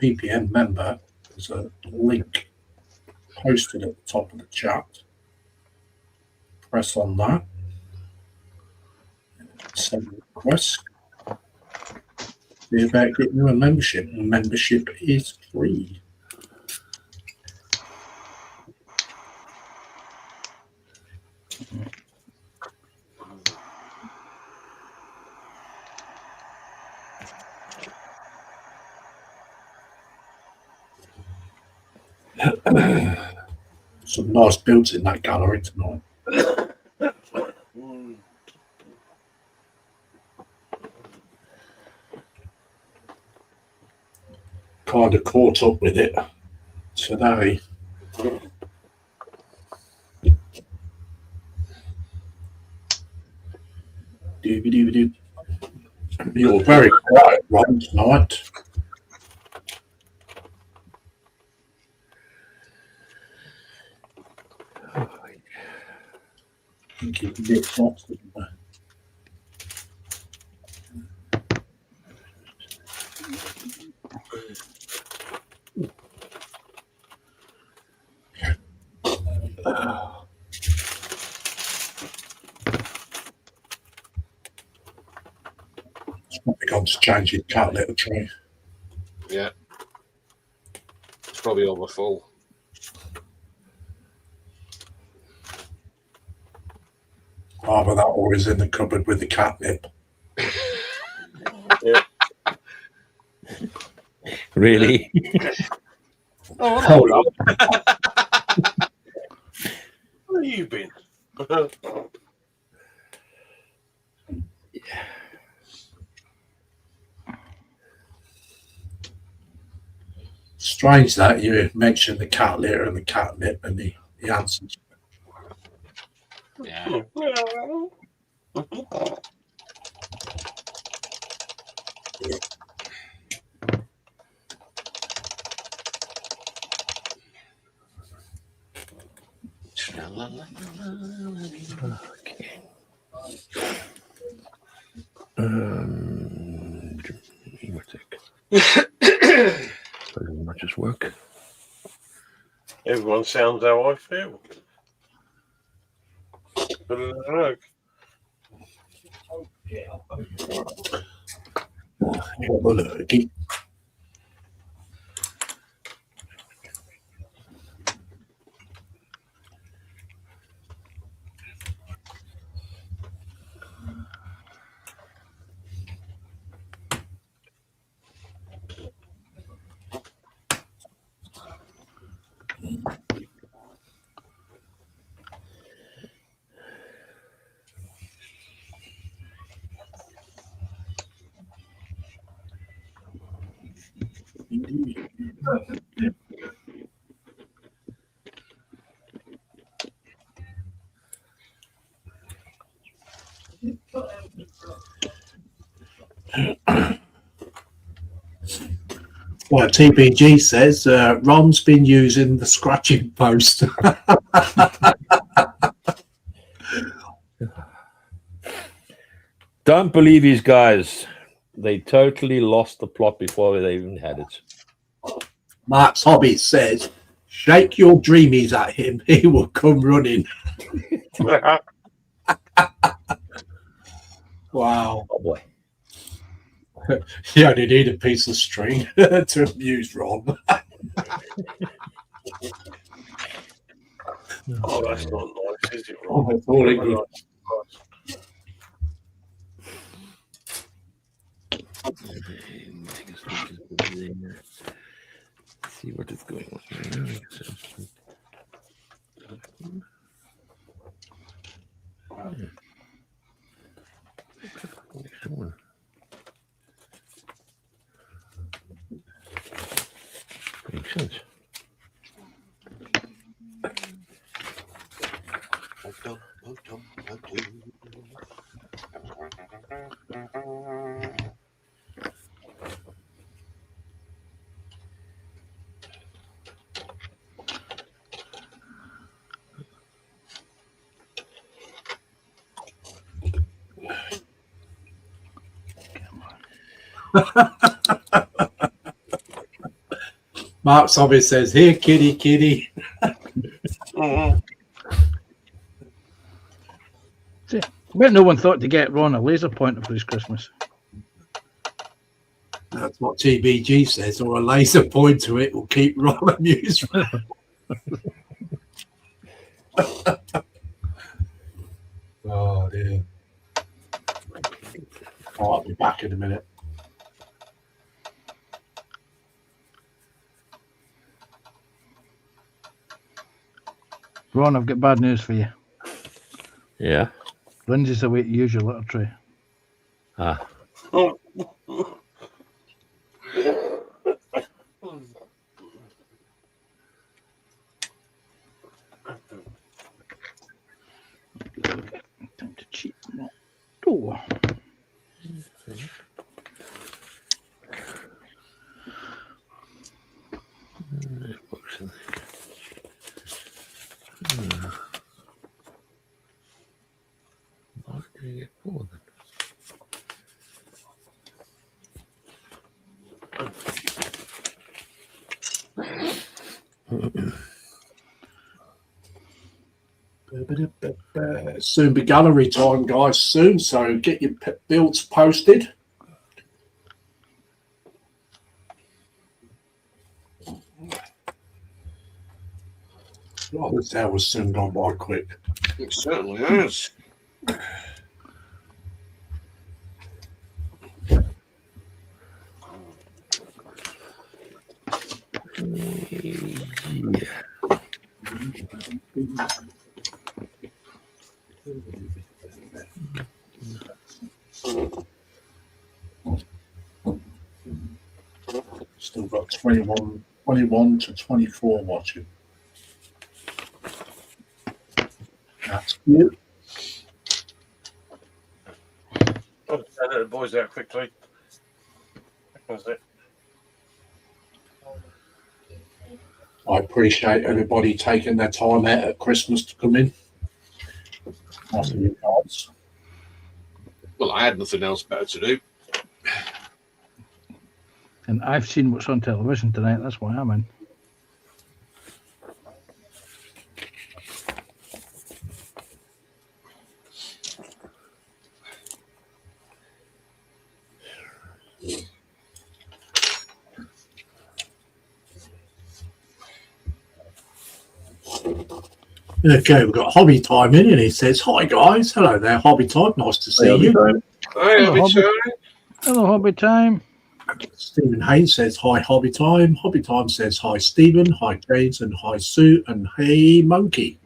PPM member, there's a link posted at the top of the chat. Press on that. Send a request. See about getting you a membership. Membership is free. Some nice builds in that gallery tonight. Kind of caught up with it today. Dooby-dooby-doo. You're very quiet, Ron, tonight. I think it's a bit soft, isn't it? It's probably gone to change his cat litter tray. Yeah. It's probably over full. Either that or he's in the cupboard with the catnip. Yeah. Really? Oh, hello. Where have you been? Strange that you mentioned the cat litter and the catnip and the answers. Yeah. Okay. Doesn't much as work. Everyone sounds how I feel. But I don't know. Allergy. Well, TBG says Ron's been using the scratching post. Don't believe these guys. They totally lost the plot before they even had it. Mark's hobby says, shake your dreamies at him, he will come running. Wow. Oh boy. You only need a piece of string to amuse Ron. Oh, that's not nice, is it? Oh, that's all it is. See what is going on. Makes sense. Mark's hobby says, here, kitty, kitty. Mhm. See, I bet no one thought to get Ron a laser pointer for his Christmas. That's what TBG says, or a laser pointer it will keep Ron amused. Oh, dear. I'll be back in a minute. Ron, I've got bad news for you. Yeah. Lindsay's away to use your litter tray. Ah. Time to cheat. Oh. Soon be gallery time, guys. Soon, so get your builds posted. Oh, this hour's soon gone by quick. It certainly has. Still got 21 to 24 watching. That's good. I'll just send the boys out quickly. That's it. I appreciate everybody taking their time out at Christmas to come in. Nice of you guys. Well, I had nothing else better to do. And I've seen what's on television tonight. That's why I'm in. Okay, we've got Hobby Time in, and he says, "Hi guys, hello there, Hobby Time. Nice to see you." Hi, Hello, Hobby. Hello, Hobby Time. Stephen Haynes says, "Hi, Hobby Time." Hobby Time says, "Hi, Stephen. Hi, James, and hi, Sue, and hey, Monkey."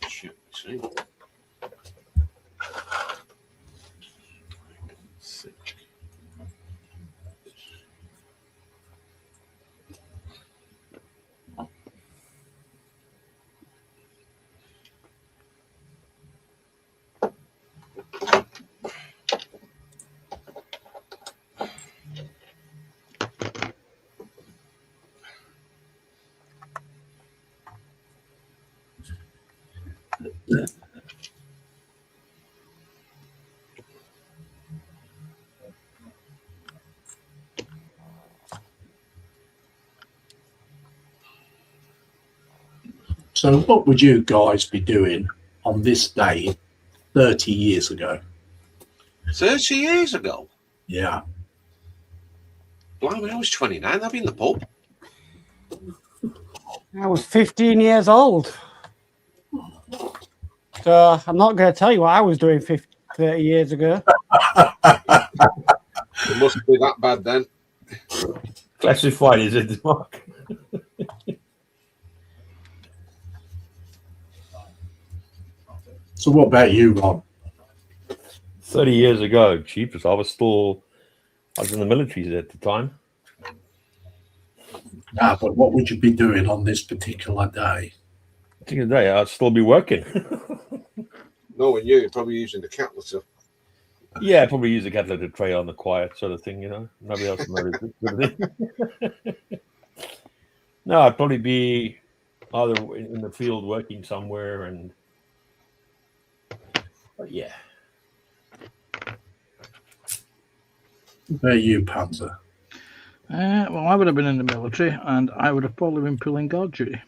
Shit, see. So, what would you guys be doing on this day 30 years ago? 30 years ago? Yeah. Blimey, I was 29. I'd be in the pub. I was 15 years old. So I'm not going to tell you what I was doing 30 years ago. It mustn't be that bad then. Classified, is it, Mark? So, what about you, Ron? 30 years ago, cheapest. I was in the military at the time. Nah, but what would you be doing on this particular day? I think today I'd still be working. Knowing you, you're probably using the cat litter. Yeah, probably use a cat litter tray on the quiet sort of thing, you know. Nobody else noticed it. No, I'd probably be either in the field working somewhere and yeah. What about you, Panzer? Well, I would have been in the military, and I would have probably been pulling guard duty.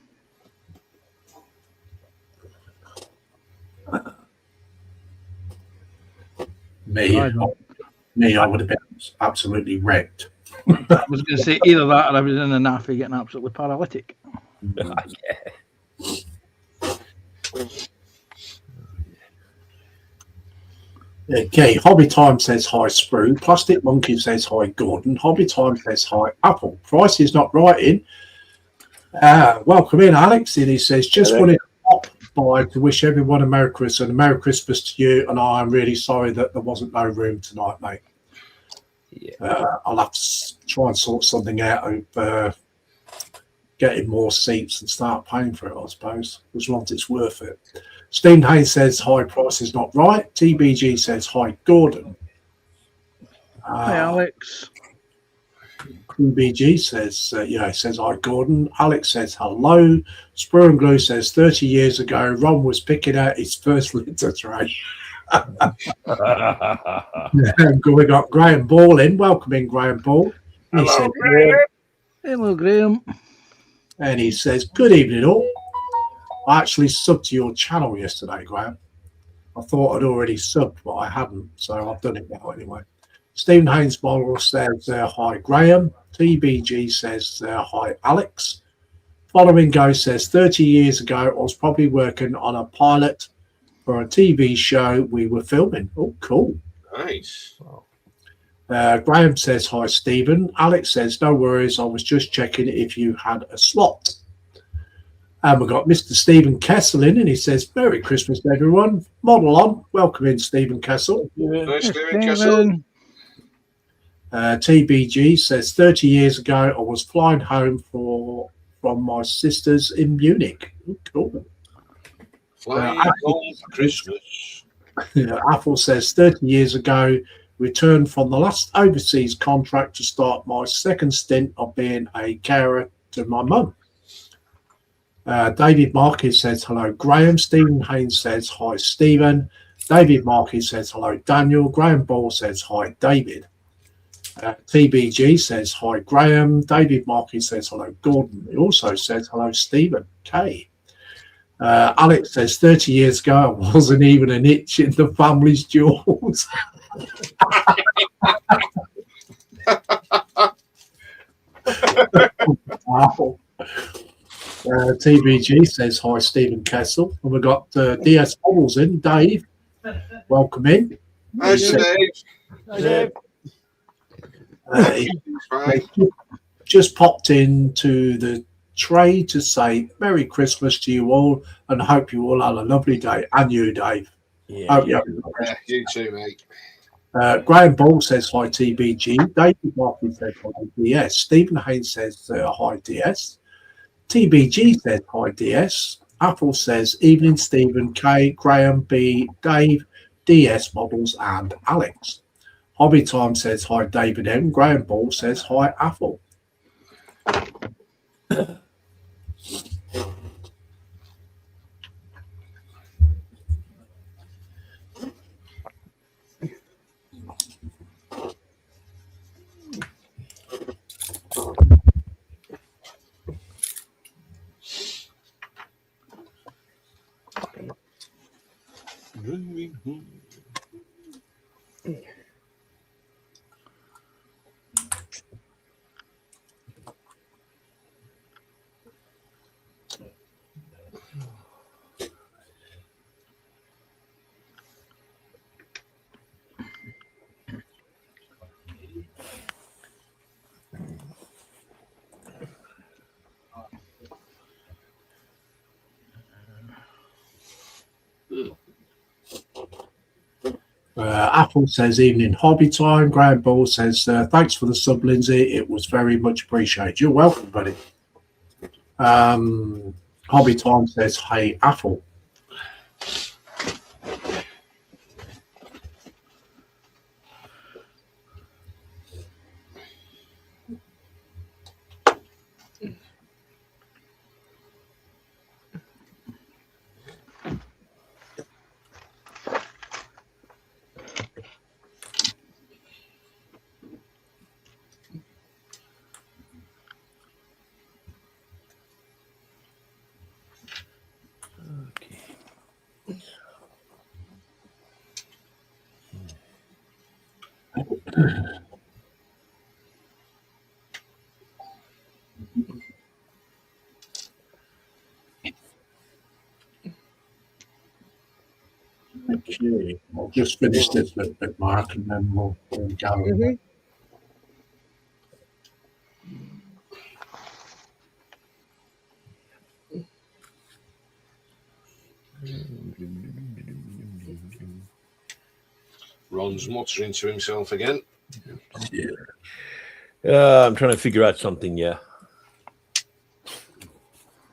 Me, I would have been absolutely wrecked. I was going to say either that or I was in a naffy getting absolutely paralytic. Okay, Hobby Time says hi, Sprue. Plastic Monkey says hi, Gordon. Hobby Time says hi, Apple. Price is not writing. Welcome in, Alex. And he says, just Hello. wanted to pop by to wish everyone a Merry Christmas and a Merry Christmas to you. And I'm really sorry that there wasn't no room tonight, mate. Yeah. I'll have to try and sort something out of getting more seats and start paying for it, I suppose, as long as it's worth it. Stephen Hayes says, hi, price is not right. TBG says, hi, Gordon. Hi, Alex. TBG says, says, hi, Gordon. Alex says, hello. Spur and Glue says, 30 years ago, Ron was picking out his first litter tray. We got Graham Ball in. Welcome in, Graham Ball. He Hello, said, Graham. Hello, Graham. and he says, good evening, all. I actually subbed to your channel yesterday, Graham. I thought I'd already subbed, but I hadn't, so I've done it now anyway. Stephen Haynes Model says, hi, Graham. TBG says, hi, Alex. Following Go says, 30 years ago, I was probably working on a pilot for a TV show we were filming. Oh, cool. Nice. Graham says, hi, Stephen. Alex says, no worries. I was just checking if you had a slot. And we've got Mr. Stephen Kessel in, and he says, Merry Christmas, everyone. Model on. Welcome in, Stephen Kessel. Nice Yes, doing, Kessel. Stephen. TBG says, 30 years ago, I was flying home from my sisters in Munich. Oh, cool. Flying home for Christmas. Apple says, 30 years ago, returned from the last overseas contract to start my second stint of being a carer to my mum. David Marquis says, hello, Graham. Stephen Haynes says, hi, Stephen. David Marquis says, hello, Daniel. Graham Ball says, hi, David. TBG says, hi, Graham. David Marquis says, hello, Gordon. He also says, hello, Stephen K. Alex says, 30 years ago, I wasn't even an itch in the family's jaws. Wow. TBG says, hi, Stephen Kessel. And we've got DS Models in. Dave, welcome in. Nice, He Dave. Hi, Dave. He Fine. just popped into the tray to say Merry Christmas to you all and hope you all have a lovely day. And you, Dave. Hope you have a good Yeah, you too, mate. Graham Ball says hi, TBG. David Martin says hi, DS. Stephen Haynes says hi, DS. TBG says hi, DS. Apple says evening, Stephen K, Graham B, Dave, DS Models, and Alex. Hobby Time says hi, David M. Graham Ball says hi, Apple. Apple says evening, Hobby Time. Graham Ball says thanks for the sub, Lindsay. It was very much appreciated. You're welcome, buddy. Hobby Time says hey, Apple. Okay. I'll just finish this little bit, Mark, and then we'll go. Mhm. Ron's muttering to himself again. I'm trying to figure out something. Yeah.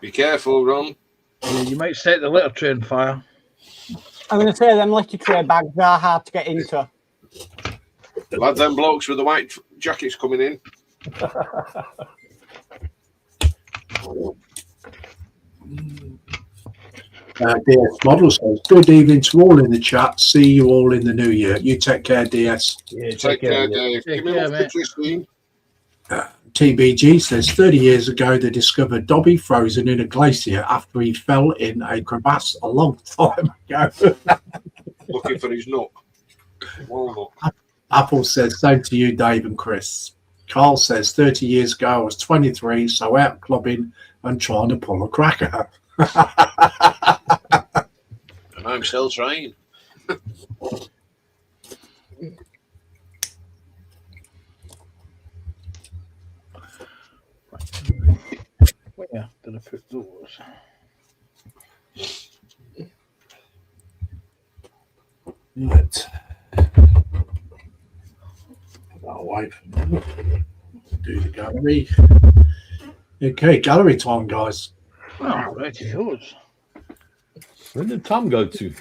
Be careful, Ron. Yeah, you might set the litter tray on fire. I'm going to say them litter tray bags are hard to get into. Lad, them blokes with the white jackets coming in. DS Model says, good evening to all in the chat. See you all in the new year. You take care, DS. Yeah. Take care, yeah. Dave. Take Give me care, one mate. for Christine. TBG says 30 years ago they discovered Dobby frozen in a glacier after he fell in a crevasse a long time ago. Looking for his nut. Walnut. Apple says same to you, Dave and Chris. Carl says 30 years ago I was 23, so out clubbing and trying to pull a cracker. And I'm still trying. Where did I put those? Right. I'll wait for them. Do the gallery. Okay, gallery time, guys. Oh, righty hoes. Where did Tom go to?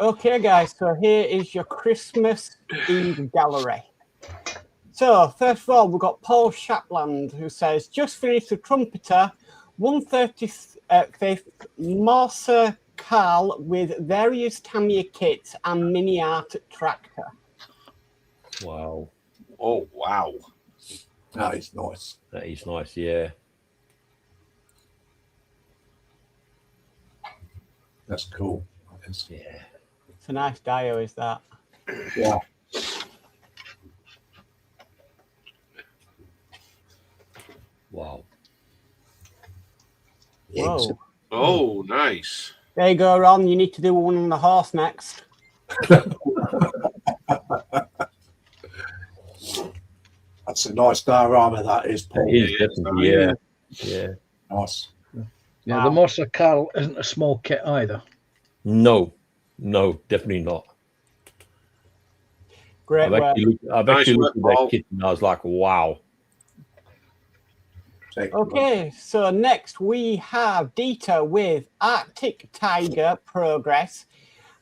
Okay, guys, so here is your Christmas Eve gallery. So, first of all, we've got Paul Shapland, who says, just finished the Trumpeter 135th Morse Carl with various Tamiya kits and mini art tractor. Wow, Oh, wow. That is nice. that is nice. Yeah. That's cool. That is. Yeah. It's a nice dio, is that? Yeah. Wow. Whoa. Oh, nice. There you go, Ron. You need to do one on the horse next. That's a nice diorama, that is, Paul. That is definitely, yeah. Yeah. Nice. Yeah, Wow. the Morse Carl isn't a small kit either. No, definitely not. Great work. I've Nice actually work, looked at that Paul. kit and I was like, wow. Okay, so next we have Dieter with Arctic Tiger Progress,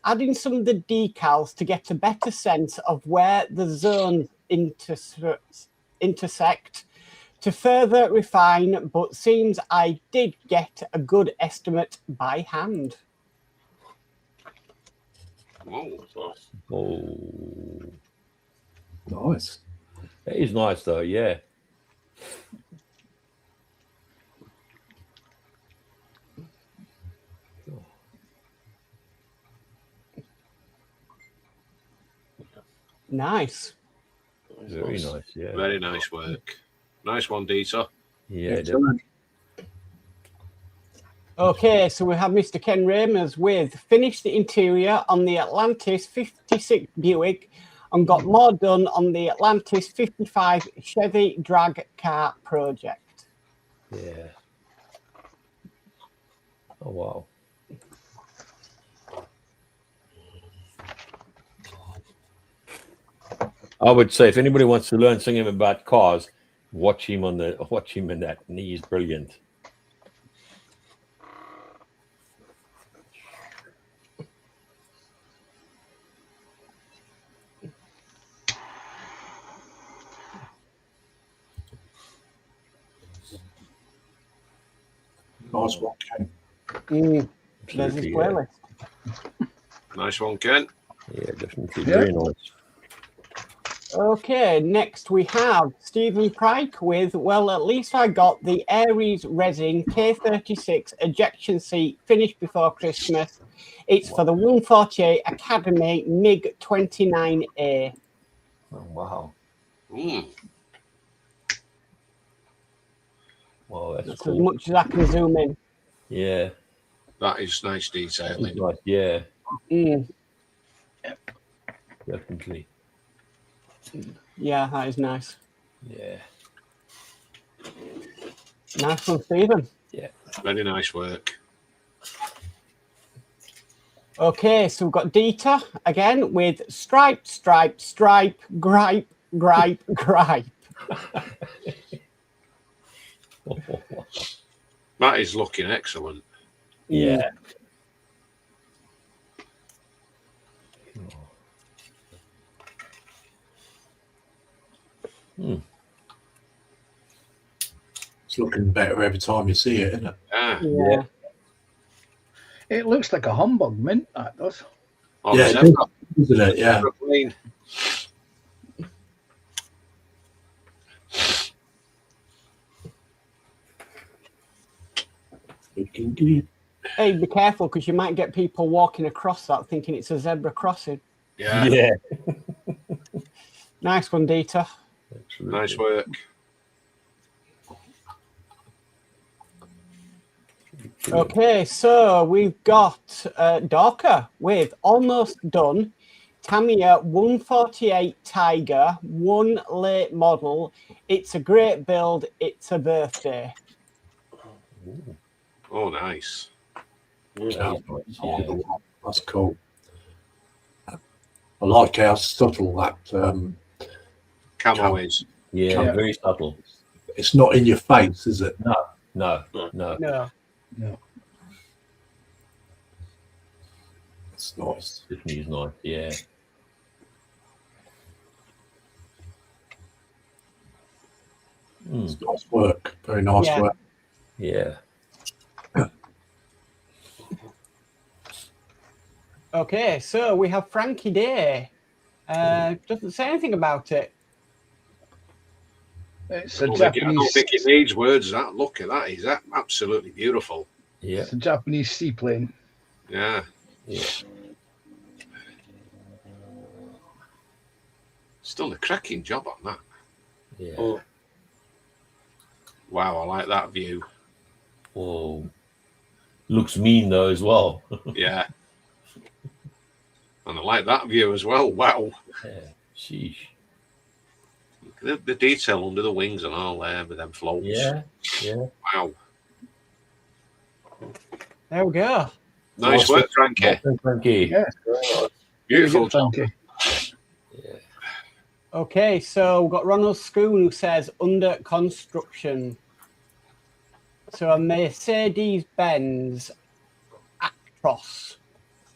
adding some of the decals to get a better sense of where the zones intersect to further refine, but seems I did get a good estimate by hand. Oh, nice. Oh, Nice. that is nice though. Yeah. Nice. Very nice. Yeah. Very nice work. Nice one, Dieter. Yeah. Excellent. Okay, so we have Mr. Ken Ramers with finished the interior on the Atlantis 56 Buick and got more done on the Atlantis 55 Chevy drag car project. Yeah. Oh wow. I would say if anybody wants to learn something about cars, watch him in that. And he's brilliant. Nice one, Ken. There's his Absolutely, playlist. Nice one, Ken. yeah, definitely Yeah. very nice. Okay, next we have Stephen Pryke with, well, at least I got the Aries Resin K36 ejection seat finished before Christmas. It's for the 148 Academy MiG 29A. Oh, wow. Mm. Wow, that's That's as cool. much as I can zoom in. Yeah. That is nice detailing. Nice. Yeah. Mm. Definitely. Yeah, that is nice. Yeah. Nice one, Stephen. Very nice work. Okay, so we've got Dieter again with stripe, stripe, stripe, gripe, gripe, gripe. That is looking excellent. Yeah. It's looking better every time you see it, isn't it? Yeah. Yeah. It looks like a humbug mint, that does. Oh, Yeah, yeah, it does, isn't it? Yeah. clean. Hey, be careful because you might get people walking across that thinking it's a zebra crossing. Yeah. Yeah. Nice one, Dieter. Absolutely. Nice work. Okay, so we've got Dorka with almost done. Tamiya 148 Tiger, 1 late model. It's a great build. It's a birthday. Oh, nice. Yeah. Yeah. That's cool. I like how subtle that. Camo is. Yeah, very subtle. It's not in your face, is it? No. No. It's nice. Definitely is not. Yeah. It's nice work. Very nice Yeah. work. Yeah. Okay, so we have Frankie Day. Doesn't say anything about it. It's I a don't think Japanese. it needs words. That look at that is absolutely beautiful. Yeah. It's a Japanese seaplane. Yeah. Yeah. Still a cracking job on that. Yeah. Oh. Wow, I like that view. Whoa. Looks mean though as well. Yeah. And I like that view as well. Wow. Yeah. Sheesh. The detail under the wings and all there with them floats. Yeah. Yeah. Wow. There we go. Nice work, Frankie. Frankie. Yeah. Beautiful job. Frankie. Yeah. Okay, so we've got Ronald Schoon who says under construction. So a Mercedes-Benz Actros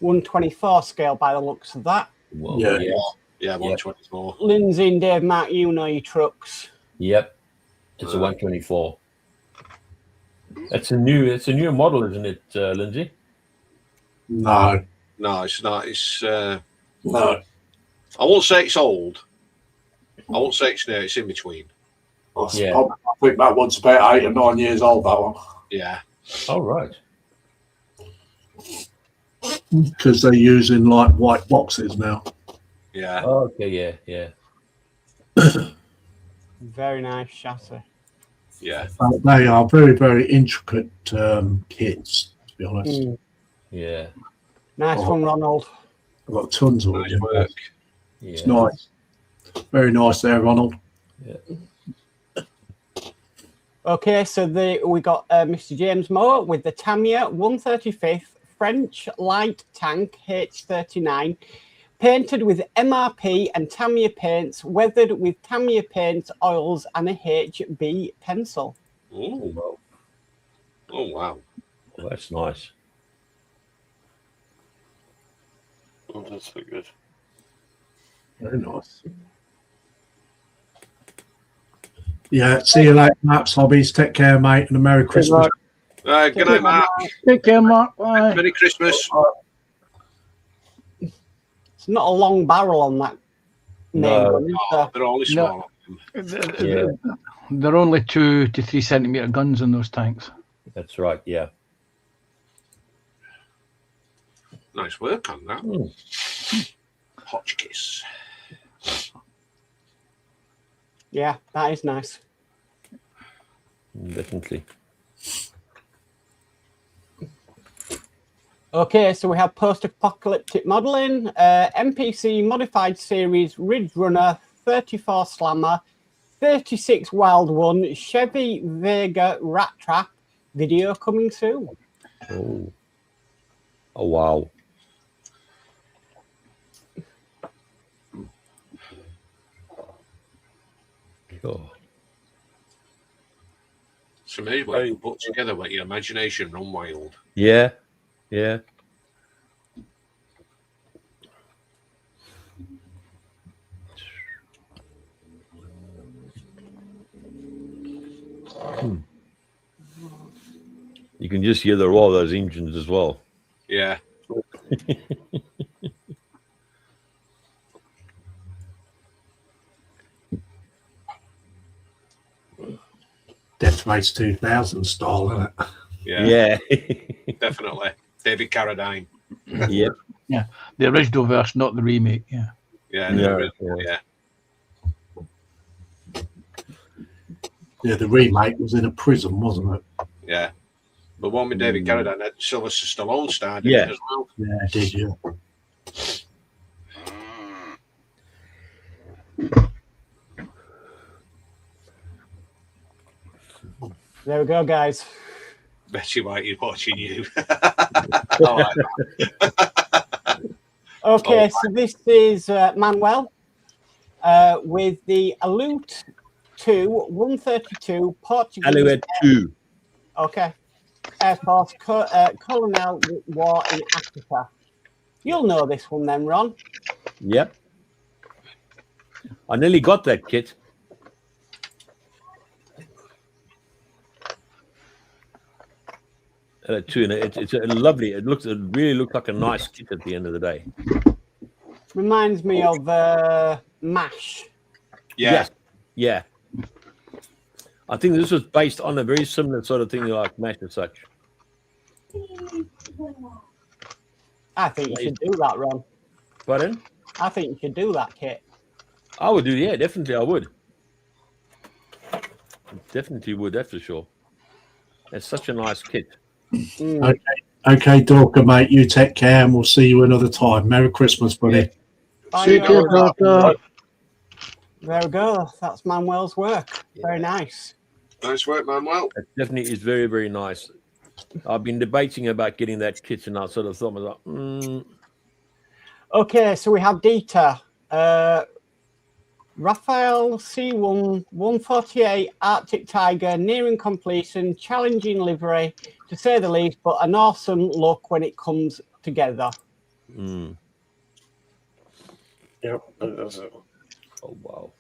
124 scale by the looks of that. Whoa. Yeah. Yeah. Yeah, 124. Lindsay and Dave Mark, you know your trucks. Yep. It's a 124. It's a new model, isn't it, Lindsay? No, No, it's not. It's. no. I won't say it's old. I won't say it's new. It's in between. Yeah. I think that one's about 8 or 9 years old, that one. Yeah. Oh, right. Because they're using like white boxes now. Yeah. Oh, okay. Yeah. Yeah. Very nice chassis. Yeah. They are very, very intricate kits, to be honest. Yeah. Nice Oh. one, Ronald. I've got tons of Nice them. work. Yeah. It's nice. Very nice there, Ronald. Okay, so we got Mr. James Moore with the Tamiya 135th French light tank H39, painted with MRP and Tamiya paints, weathered with Tamiya paint, oils, and a HB pencil. Oh. Oh, wow. Well, that's nice. Oh, that's so good. Very nice. Yeah, see you later, Maps Hobbies. Take care, mate, and a Merry Christmas. Good night, Mark. Take care, Mark. Bye. Merry Christmas. It's not a long barrel on that main No. one, is Oh, there? they're only small. Yeah. They're only 2 to 3 centimeter guns in those tanks. That's right. Yeah. Nice work on that. Mm. Hotchkiss. Yeah, that is nice. Definitely. Okay, so we have post-apocalyptic modelling, NPC modified series, Ridge Runner, 34 Slammer, 36 Wild One, Chevy Vega Rat Trap, video coming soon. Oh, wow. Oh. It's amazing what you can put together, let your imagination run wild. Yeah, yeah. You can just hear the roar of those engines as well. Yeah. Death Race 2000 style, isn't it? Yeah. Yeah. Definitely. David Carradine. Yep. The original version, not the remake. Yeah. Yeah. Yeah, Yeah. Yeah, the remake was in a prison, wasn't it? Yeah. The one with David Carradine had Sylvester Stallone starred in Yeah. it as well. Yeah, it did, yeah. There we go, guys. Betty White is watching you. I like that. Okay, so this is Manuel with the Alute 2 132 Portuguese. Alouette 2. Okay. Air Force Colonel War in Africa. You'll know this one then, Ron. Yep. I nearly got that kit. Too, and it's a lovely. It really looks like a nice kit at the end of the day. Reminds me of MASH. Yeah. Yes. Yeah. I think this was based on a very similar sort of thing like MASH and such. I think you should do that, Ron. Pardon? I think you should do that kit. I would do, yeah, definitely I would. Definitely would, that's for sure. It's such a nice kit. Okay, Dorker, mate, you take care and we'll see you another time. Merry Christmas, buddy. Bye, See you, Ron. Doctor. There we go. That's Manuel's work. Very nice. Nice work, Manuel. It definitely is very, very nice. I've been debating about getting that kit and I sort of thought, like, Okay, so we have Dieter. Raphael C1 148 Arctic Tiger, nearing completion, challenging livery, to say the least, but an awesome look when it comes together. Yep, that's it. Oh, wow.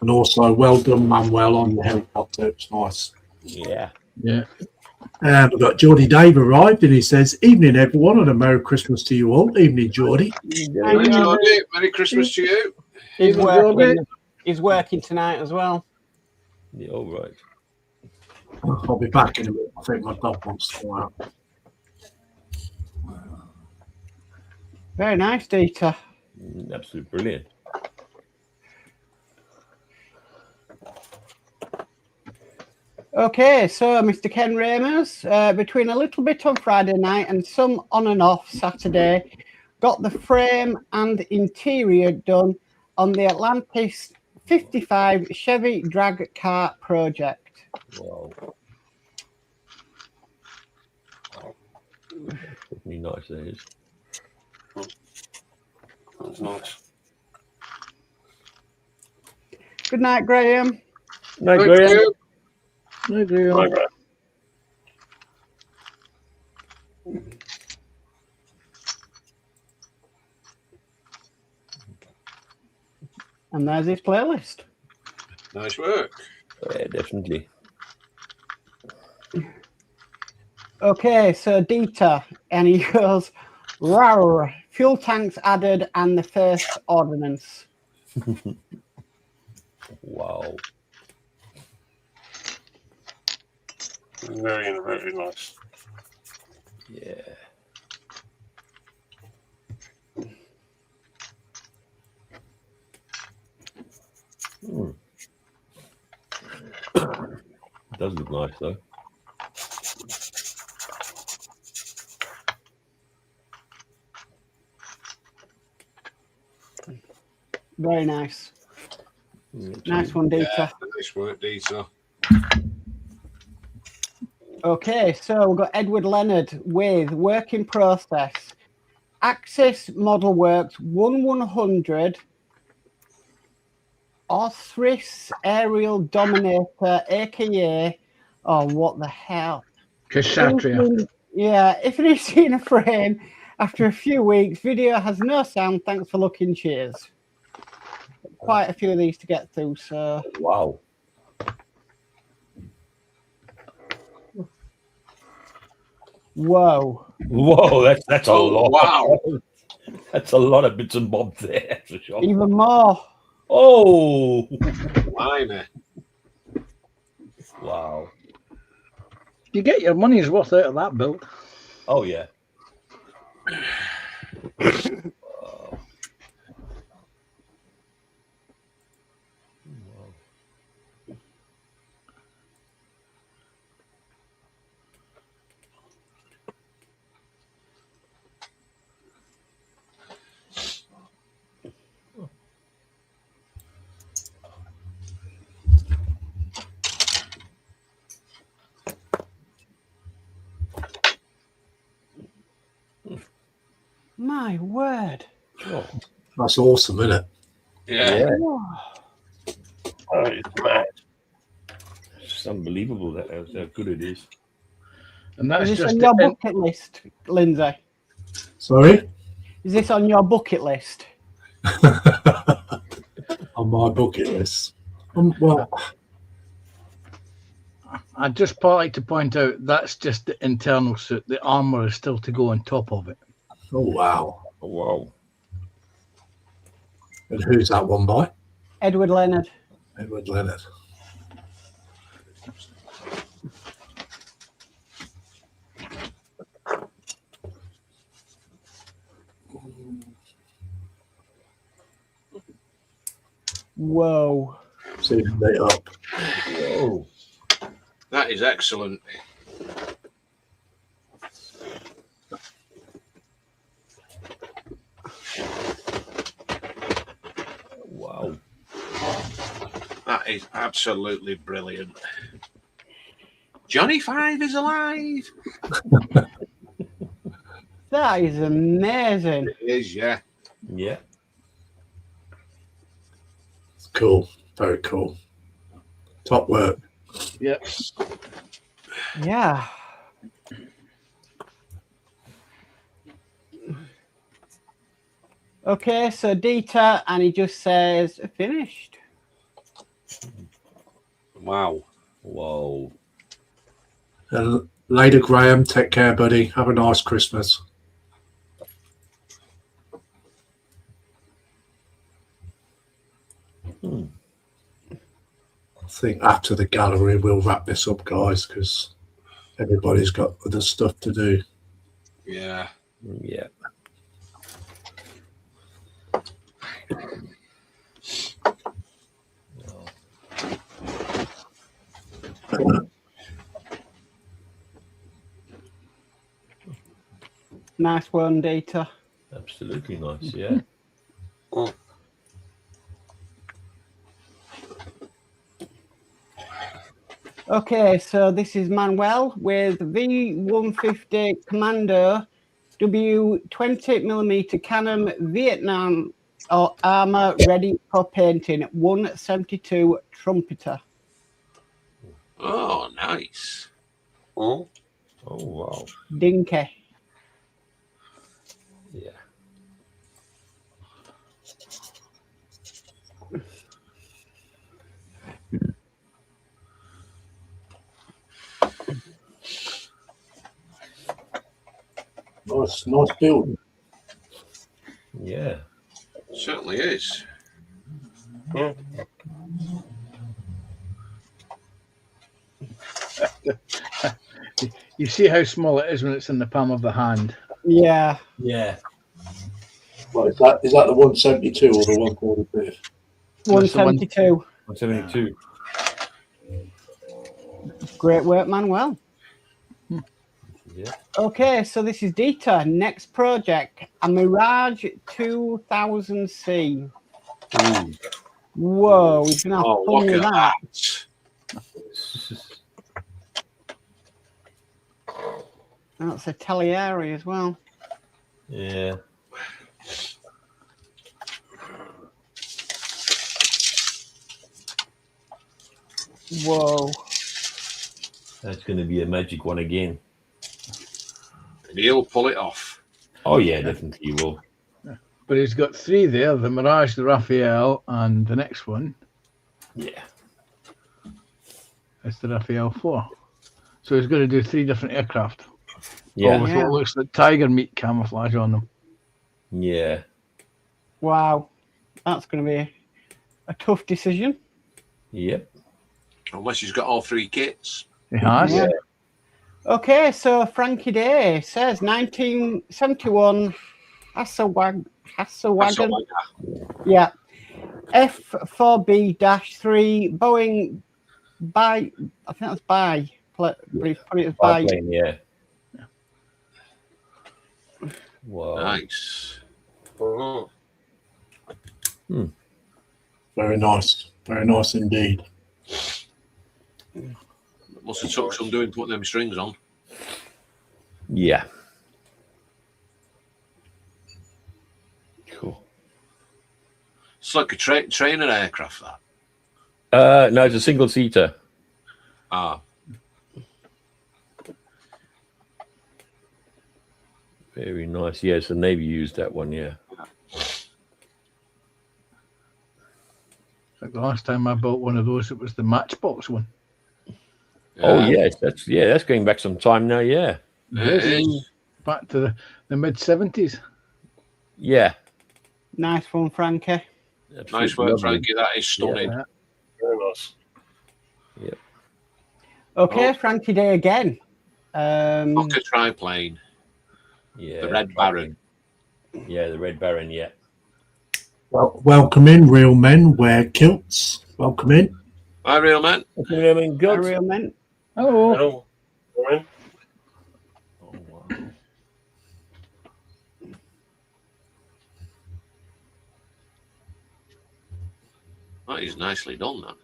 And also, well done, Manuel, on the helicopter. It's nice. Yeah. Yeah. And we've got Geordie Dave arrived and he says, "Evening, everyone, and a Merry Christmas to you all." Evening, Geordie. Hi, Geordie. Merry Christmas to you. He's working tonight as well. Yeah, all right. I'll be back in a minute. I think my dog wants to go out. Very nice, Dieter. Absolutely brilliant. Okay, so Mr. Ken Ramers, between a little bit on Friday night and some on and off Saturday, got the frame and interior done on the Atlantis 55 Chevy drag car project. Wow. Definitely nice, that is. That's nice. Good night, Graham. No, Thank Graham. you. I agree. Right, right. And there's his playlist. Nice work. Yeah, definitely. Okay, so Dieter, and he goes, "Rawr, fuel tanks added and the first ordnance." Wow. Very, very nice. Yeah. It does look nice though. Very nice. Nice one, Dieter. Yeah, nice work, Dieter. Okay, so we've got Edward Leonard with work in process. Axis Model Works 1100 Orthris Aerial Dominator, aka, oh, what the hell? Kshatriya. Yeah, if it is seen a frame after a few weeks, video has no sound. Thanks for looking. Cheers. Quite a few of these to get through, so. Wow. Whoa. Whoa, that's a Oh, lot. wow. That's a lot of bits and bobs there, for sure. Even more. Oh, Blimey. wow. You get your money's worth out of that build. Oh, yeah. My word. Oh, That's awesome, isn't it? Yeah. Whoa. Oh, it's mad. it's unbelievable how good it is. And that's Is this just on your the, bucket list, Lindsay? Sorry? Is this on your bucket list? On my bucket list. Well, I'd just like to point out that's just the internal suit. The armor is still to go on top of it. oh, wow. Oh, wow. And who's that one by? Edward Leonard. Edward Leonard. Whoa. See if they up. Whoa. That is excellent. Wow. That is absolutely brilliant. Johnny Five is alive. That is amazing. It is, yeah. Yeah. Cool. Very cool. Top work. Yep. Yeah. Okay, so Dieter, and he just says finished. Wow. Whoa. And later, Graham, take care, buddy. Have a nice Christmas. Hmm. I think after the gallery, we'll wrap this up, guys, because everybody's got other stuff to do. Yeah. Yeah. Nice one, Dieter. Absolutely nice. Yeah. Okay, so this is Manuel with V150 Commando W20mm Canon Vietnam armor ready for painting. 172 trumpeter. Oh, nice. Oh, Oh, wow. Dinky. Yeah. Nice build. Yeah. Certainly is. yeah. You see how small it is when it's in the palm of the hand. Yeah. Yeah. Well, is that the 172 or the 142? 172. 172. Great work, Manuel. Yeah. Okay, so this is Dieter. Next project, a Mirage 2000C. Ooh. Whoa, we're gonna have Oh, fun look with at that. that. That's a Talieri as well. Yeah. Whoa. That's going to be a magic one again. He'll pull it off. Oh, yeah, definitely you will. But he's got three there: the Mirage, the Raphael, and the next one Yeah. is the Raphael 4. So he's going to do three different aircraft. Yeah. All with what looks like tiger meat camouflage on them. Yeah. Wow. That's going to be a tough decision. Yep. Unless he's got all three kits. He has. Yeah. Okay, so Frankie Day says 1971 Hasselwagen. Yeah. F4B-3 Boeing I think that's by. Put it as by. Biplane, yeah. Wow. Nice. Oh. Very nice. Very nice indeed. Must have took some doing putting them strings on. Yeah. Cool. It's like a trainer aircraft, that. No, it's a single seater. Ah. Very nice. Yes, the Navy used that one. Yeah. Like the last time I built one of those, it was the Matchbox one. Oh yes, that's going back some time now. Yeah. It is. Back to the mid 70s. Yeah. Nice one, Frankie. Nice work, Frankie. That is stunning. Yeah. Very nice. Yep. Okay, Oh. Frankie Day again. Look, a triplane. Yeah. The Red Baron. Yeah, the Red Baron. Yeah. Well, welcome in, real men wear kilts. Welcome in. Hi, real man. I mean, good. Real men. Hello. Hello. Morning. Oh, wow. That is nicely done, that.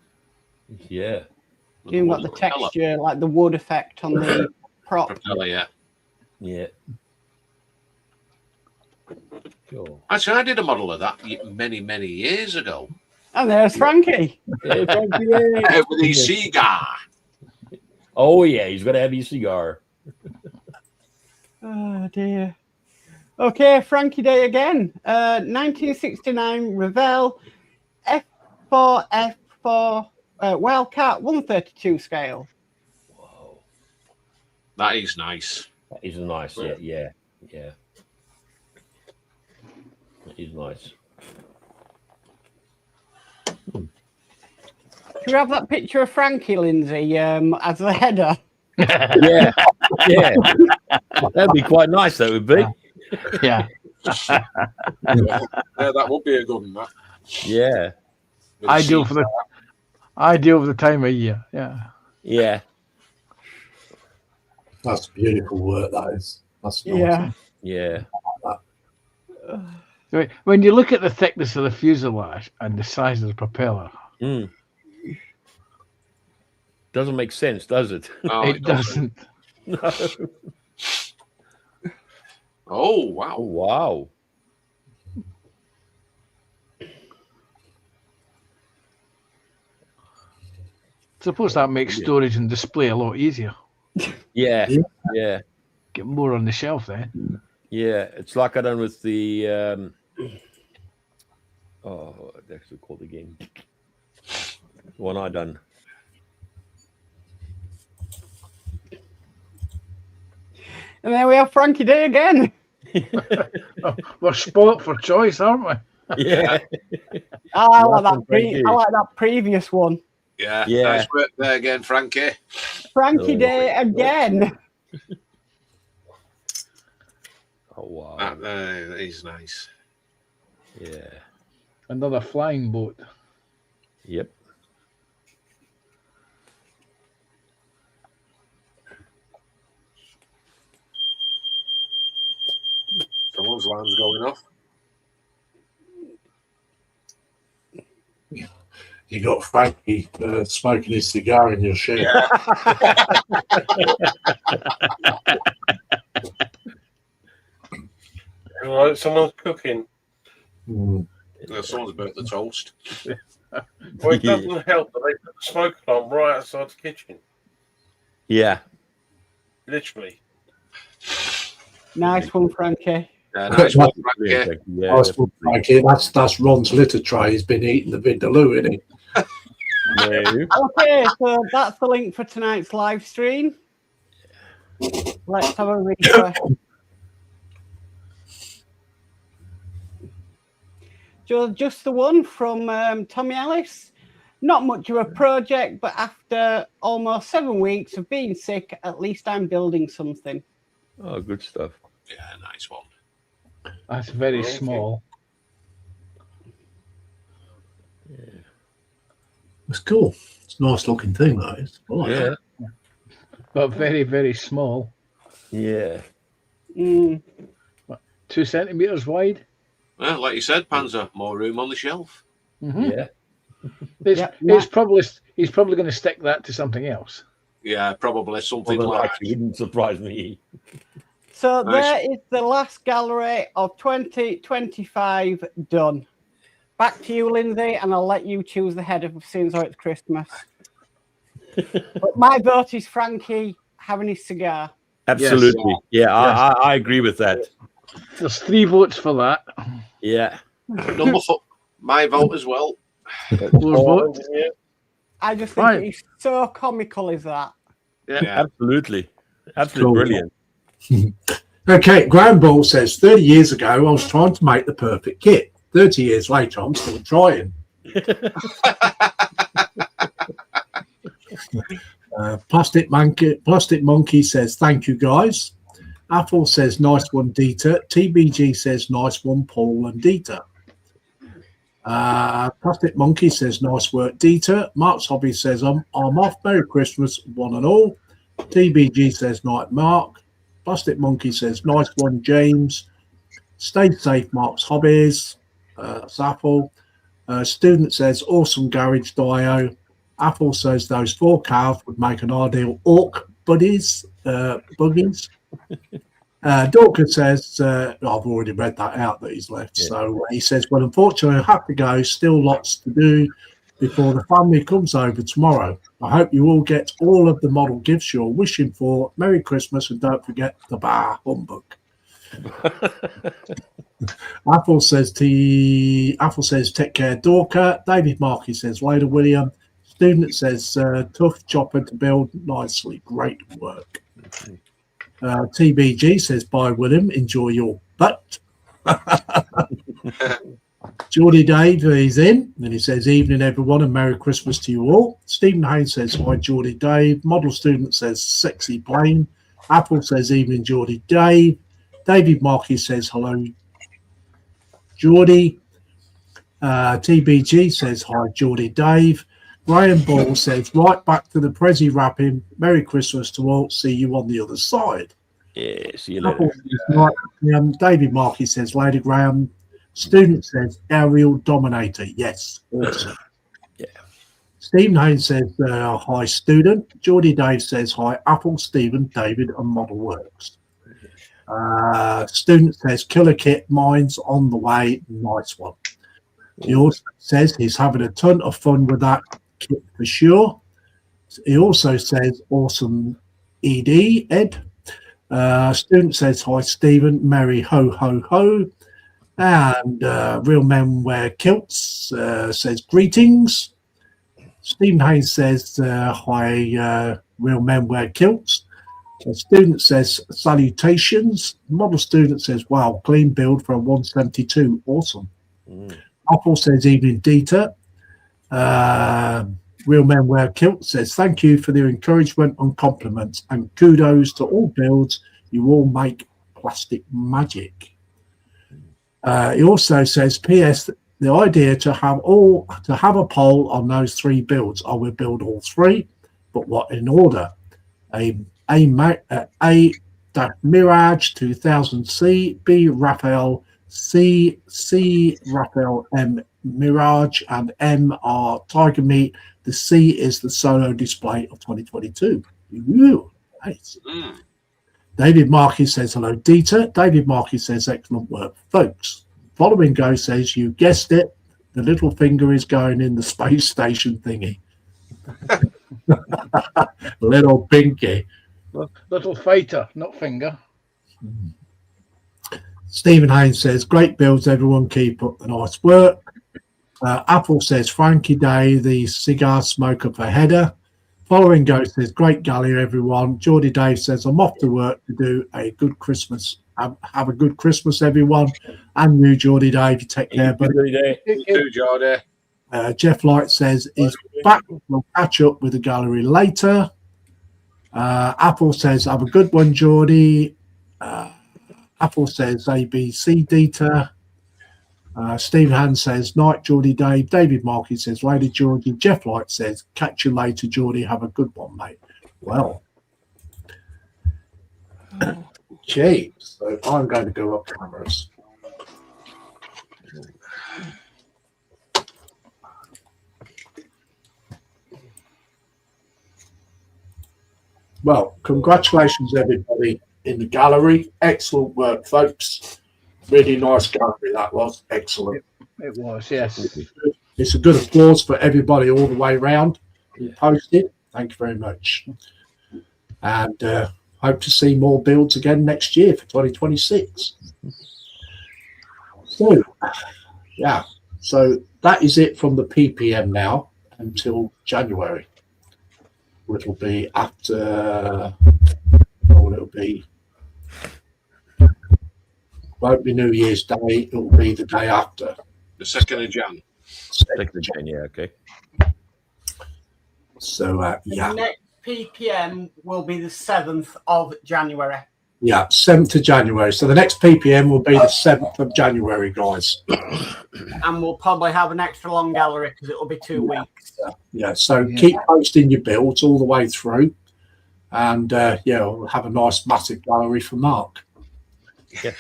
Yeah. You've got the texture, like the wood effect on the prop. Propeller, yeah. Yeah. Cool. Actually, I did a model of that many, many years ago. And there's Frankie. Hey, thank you. With the cigar. Oh yeah, he's got a heavy cigar. Oh dear. Okay, Frankie Day again. 1969 Revell F4F4 Wildcat 132 scale. Whoa. That is nice. That is nice. Yeah, yeah, yeah. That is nice. Do you have that picture of Frankie, Lindsay, as the header? Yeah, yeah. That'd be quite nice. That would be. Yeah. Yeah, that would be a good one. That. Yeah, With Ideal the for the time of year. Yeah. yeah, That's beautiful work, that is. That's nice. Yeah. yeah. So when you look at the thickness of the fuselage and the size of the propeller, Mm. Doesn't make sense, does it? Oh, it doesn't. No. Oh, wow. Oh wow. Suppose that makes storage and display a lot easier. Yeah, Yeah. yeah, Get more on the shelf then. yeah. It's like I done with the. Oh, it's actually called again. The one I done. And there we have Frankie Day again. We're spoilt for choice, aren't we? Yeah, Oh, I like Welcome, that. Frankie. I like that previous one. Yeah. Yeah. Nice work there again, Frankie. Frankie Oh, Day again. oh wow. That is nice. Yeah. Another flying boat. Yep. alarms going off. You got Frankie smoking his cigar in your shed. Right, someone's cooking. Mm. Someone's burnt the toast. Well, it doesn't help that they put the smoke alarm right outside the kitchen. Yeah. Literally. Nice one, Frankie. Nice one, Frankie. Yeah, Nice one, Frankie. That's Ron's litter tray. He's been eating the vindaloo, isn't he? No. Okay, so that's the link for tonight's live stream. Let's have a refresh. Just the one from Tommy Ellis. Not much of a project, but after almost 7 weeks of being sick, at least I'm building something. Oh, good stuff. Yeah, nice one. That's very Okay. small. It's cool. It's a nice looking thing, that is. I like Yeah. that. But very, very small. Yeah. 2 centimeters wide. Well, like you said, Panzer, more room on the shelf. Mhm. Yeah. It's probably he's probably going to stick that to something else. Yeah, probably something Well, like actually, wouldn't surprise me. So Nice. there is the last gallery of 2025 done. Back to you, Lindsay, and I'll let you choose the header as soon as it's Christmas. But my vote is Frankie having his cigar. Absolutely. Yeah, I agree with that. There's 3 votes for that. Yeah. number 4. My vote as well. 4 votes. Yeah. I just think Right. it's so comical, is that? Yeah. Absolutely. Absolutely Cool. brilliant. Okay, Graham Ball says 30 years ago, I was trying to make the perfect kit. 30 years later, I'm still trying. Plastic Monkey says, thank you, guys. Apple says, nice one, Dieter. TBG says, nice one, Paul and Dieter. Plastic Monkey says, nice work, Dieter. Mark's Hobby says, I'm off. Merry Christmas, one and all. TBG says, night, Mark. Plastic Monkey says, nice one, James. Stay safe, Mark's Hobbies. That's Apple. Student says, awesome garage Dio. Apple says, those 4 cars would make an ideal orc buggies. Dorcas says, I've already read that out that he's left. Yeah. So he says, well, unfortunately, I have to go. Still lots to do before the family comes over tomorrow. I hope you all get all of the model gifts you're wishing for. Merry Christmas, and don't forget the bar humbug. Apple says, take care, Dorca. David Markey says, later, William. Student says, tough chopper to build nicely. Great work. TBG says, bye, William. Enjoy your butt. Geordie Dave is in, and he says, evening, everyone, and Merry Christmas to you all. Stephen Haynes says, hi, Geordie Dave. Model Student says, sexy plane. Apple says, evening, Geordie Dave. David Markey says, hello, Geordie. TBG says, hi, Geordie Dave. Graham Ball says, right back to the Prezi wrapping. Merry Christmas to all. See you on the other side. Yeah, see you later. Apple says, right. David Markey says, Lady Graham. Student says, Aerial Dominator. Yes, awesome. Yeah. Stephen Haynes says, hi, student. Geordie Dave says, hi, Apple, Stephen, David, and Model Works. Student says, killer kit, mine's on the way. Nice one. He also says he's having a ton of fun with that kit for sure. He also says, awesome Ed. Student says, hi, Stephen, Merry ho, ho, ho. And Real Men Wear Kilts says, greetings. Stephen Haynes says, hi, Real Men Wear Kilts. The student says, salutations. Model Student says, wow, clean build for a 172. Awesome. Apple says, evening, Dieter. Real Men Wear Kilt says, thank you for the encouragement and compliments, and kudos to all builds. You all make plastic magic. He also says, P.S. The idea to have a poll on those 3 builds. I will build all 3, but what in order? A Mirage 2000C, B Raphael C, C Raphael M Mirage, and M are Tiger Meat. The C is the solo display of 2022. Ooh, nice. David Markey says hello, Dieter. David Markey says excellent work, folks. Following Go says you guessed it. The little finger is going in the space station thingy. Little pinky. Little fighter, not finger. Stephen Haynes says, great builds, everyone. Keep up the nice work. Apple says, Frankie Day, the cigar smoker for header. Following Go says, great gallery, everyone. Geordie Dave says, I'm off to work to do a good Christmas. Have a good Christmas, everyone. And you, Geordie Dave, you take care, buddy. You too, Geordie. Jeff Light says, he's back. We'll catch up with the gallery later. Apple says, have a good one, Geordie. Apple says, ABC Dieter. Steve Hand says, night, Geordie Dave. David Markey says, lady Geordie. Jeff Light says, catch you later, Geordie. Have a good one, mate. Well, gee, so I'm going to go up cameras. Well, congratulations, everybody in the gallery. Excellent work, folks. Really nice gallery, that was. Excellent. It was, yes. It's a good applause for everybody all the way around who posted. Thank you very much. And hope to see more builds again next year for 2026. So, yeah. So that is it from the PPM now until January. It'll be after, it'll be, won't be New Year's Day, it'll be the day after. The 2nd of Jan. 2nd of Jan, yeah, okay. So, yeah. The next PPM will be the 7th of January. Yeah, 7th of January. So the next PPM will be the 7th of January, guys. And we'll probably have an extra long gallery because it will be 2 weeks. Yeah, so keep posting your builds all the way through. And, yeah, we'll have a nice, massive gallery for Mark. Yes.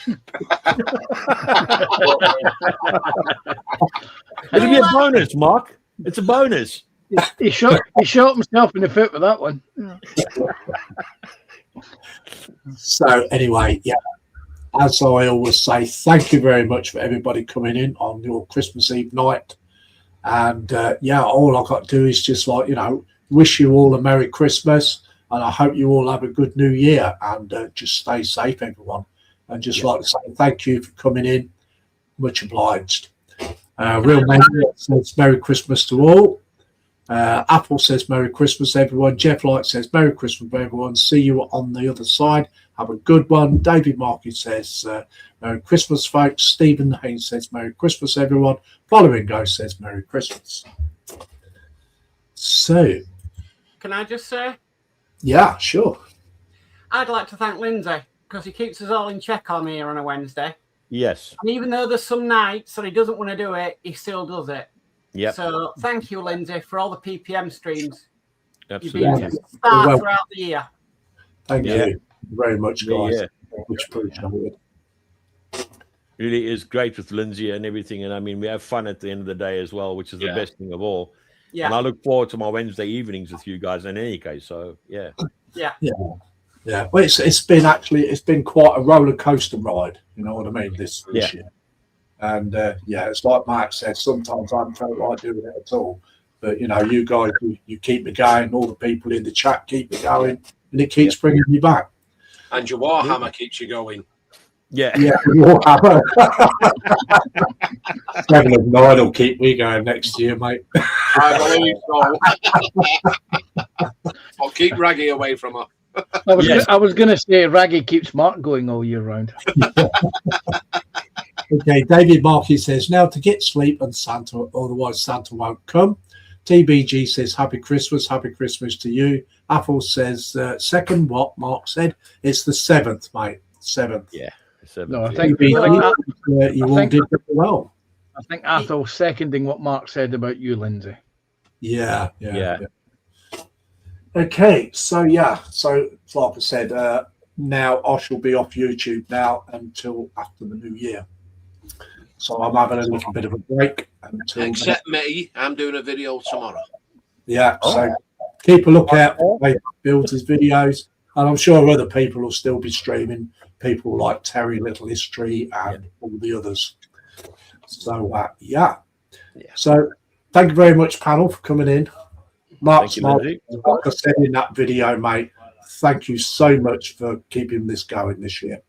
It'll be a bonus, Mark. It's a bonus. He shot himself in the foot with that one. So anyway, yeah, as I always say, thank you very much for everybody coming in on your Christmas Eve night. And yeah, all I've got to do is just wish you all a Merry Christmas. And I hope you all have a good New Year and just stay safe, everyone. And just like to say thank you for coming in. Much obliged. Real Man says Merry Christmas to all. Apple says Merry Christmas, everyone. Jeff Light says Merry Christmas, everyone. See you on the other side. Have a good one. David Markey says Merry Christmas, folks. Stephen Haynes says Merry Christmas, everyone. Following Go says Merry Christmas. So, can I just say? Yeah, sure. I'd like to thank Lindsay because he keeps us all in check on here on a Wednesday. Yes. And even though there's some nights that he doesn't want to do it, he still does it. Yeah. So thank you, Lindsay, for all the PPM streams. Absolutely. You've been a star throughout the year. Thank you very much, guys. Yeah. Much appreciated. Really is great with Lindsay and everything. And I mean, we have fun at the end of the day as well, which is the best thing of all. Yeah. And I look forward to my Wednesday evenings with you guys in any case. So, yeah. Yeah. Yeah. Yeah. Well, it's been quite a roller coaster ride. You know what I mean? This year. And yeah, it's like Mark said, sometimes I haven't felt like doing it at all. But, you guys, you keep me going. All the people in the chat keep me going. And it keeps bringing me back. And your Warhammer keeps you going. Yeah. Yeah, Warhammer. 7 of 9 will keep me going next year, mate. I believe so. I'll keep Raggy away from her. I was going to say Raggy keeps Mark going all year round. Okay, David Markey says, now to get sleep and Santa, otherwise Santa won't come. TBG says, happy Christmas to you. Apple says, second what Mark said, it's the 7th, mate. 7th. Yeah. 7th. No, I think you all did very well. I think Athel's seconding what Mark said about you, Lindsay. Yeah. Okay, so like I said, now I shall be off YouTube now until after the new year. So I'm having a little bit of a break until. Except me, I'm doing a video tomorrow. Yeah, so keep a lookout for builds his videos, and I'm sure other people will still be streaming. People like Terry Little History and all the others. So yeah. So thank you very much, panel, for coming in. Mark, like I said in that video, mate, thank you so much for keeping this going this year.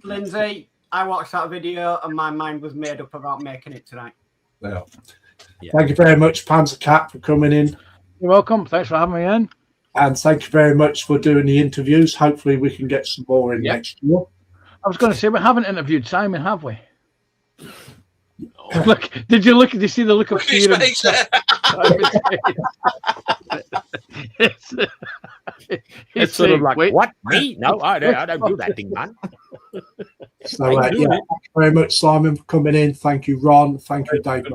Lindsay, I watched that video and my mind was made up about making it tonight. Yeah. Thank you very much, Panzer Cat, for coming in. You're welcome. Thanks for having me in. And thank you very much for doing the interviews. Hopefully we can get some more in next year. I was going to say, we haven't interviewed Simon, have we? Look, did you see the look of fear? It's sort of like, wait, what? Me? No, I don't do that thing, man. So, thank you very much, Simon, for coming in. Thank you, Ron. Thank you, David.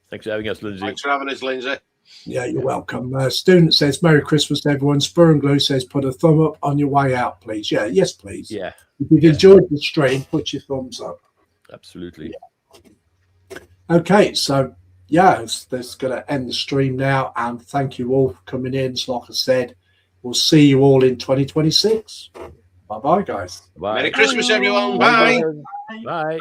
Thanks for having us, Lindsay. Thanks for having us, Lindsay. Yeah, you're welcome. Student says, Merry Christmas, everyone. Spur and Glue says, put a thumb up on your way out, please. Yeah, yes, please. Yeah. If you've enjoyed the stream, put your thumbs up. Absolutely. Yeah. Okay, so yeah, that's going to end the stream now. And thank you all for coming in. So, like I said, we'll see you all in 2026. Bye-bye, guys. Bye. Merry Christmas, everyone. Bye. Bye.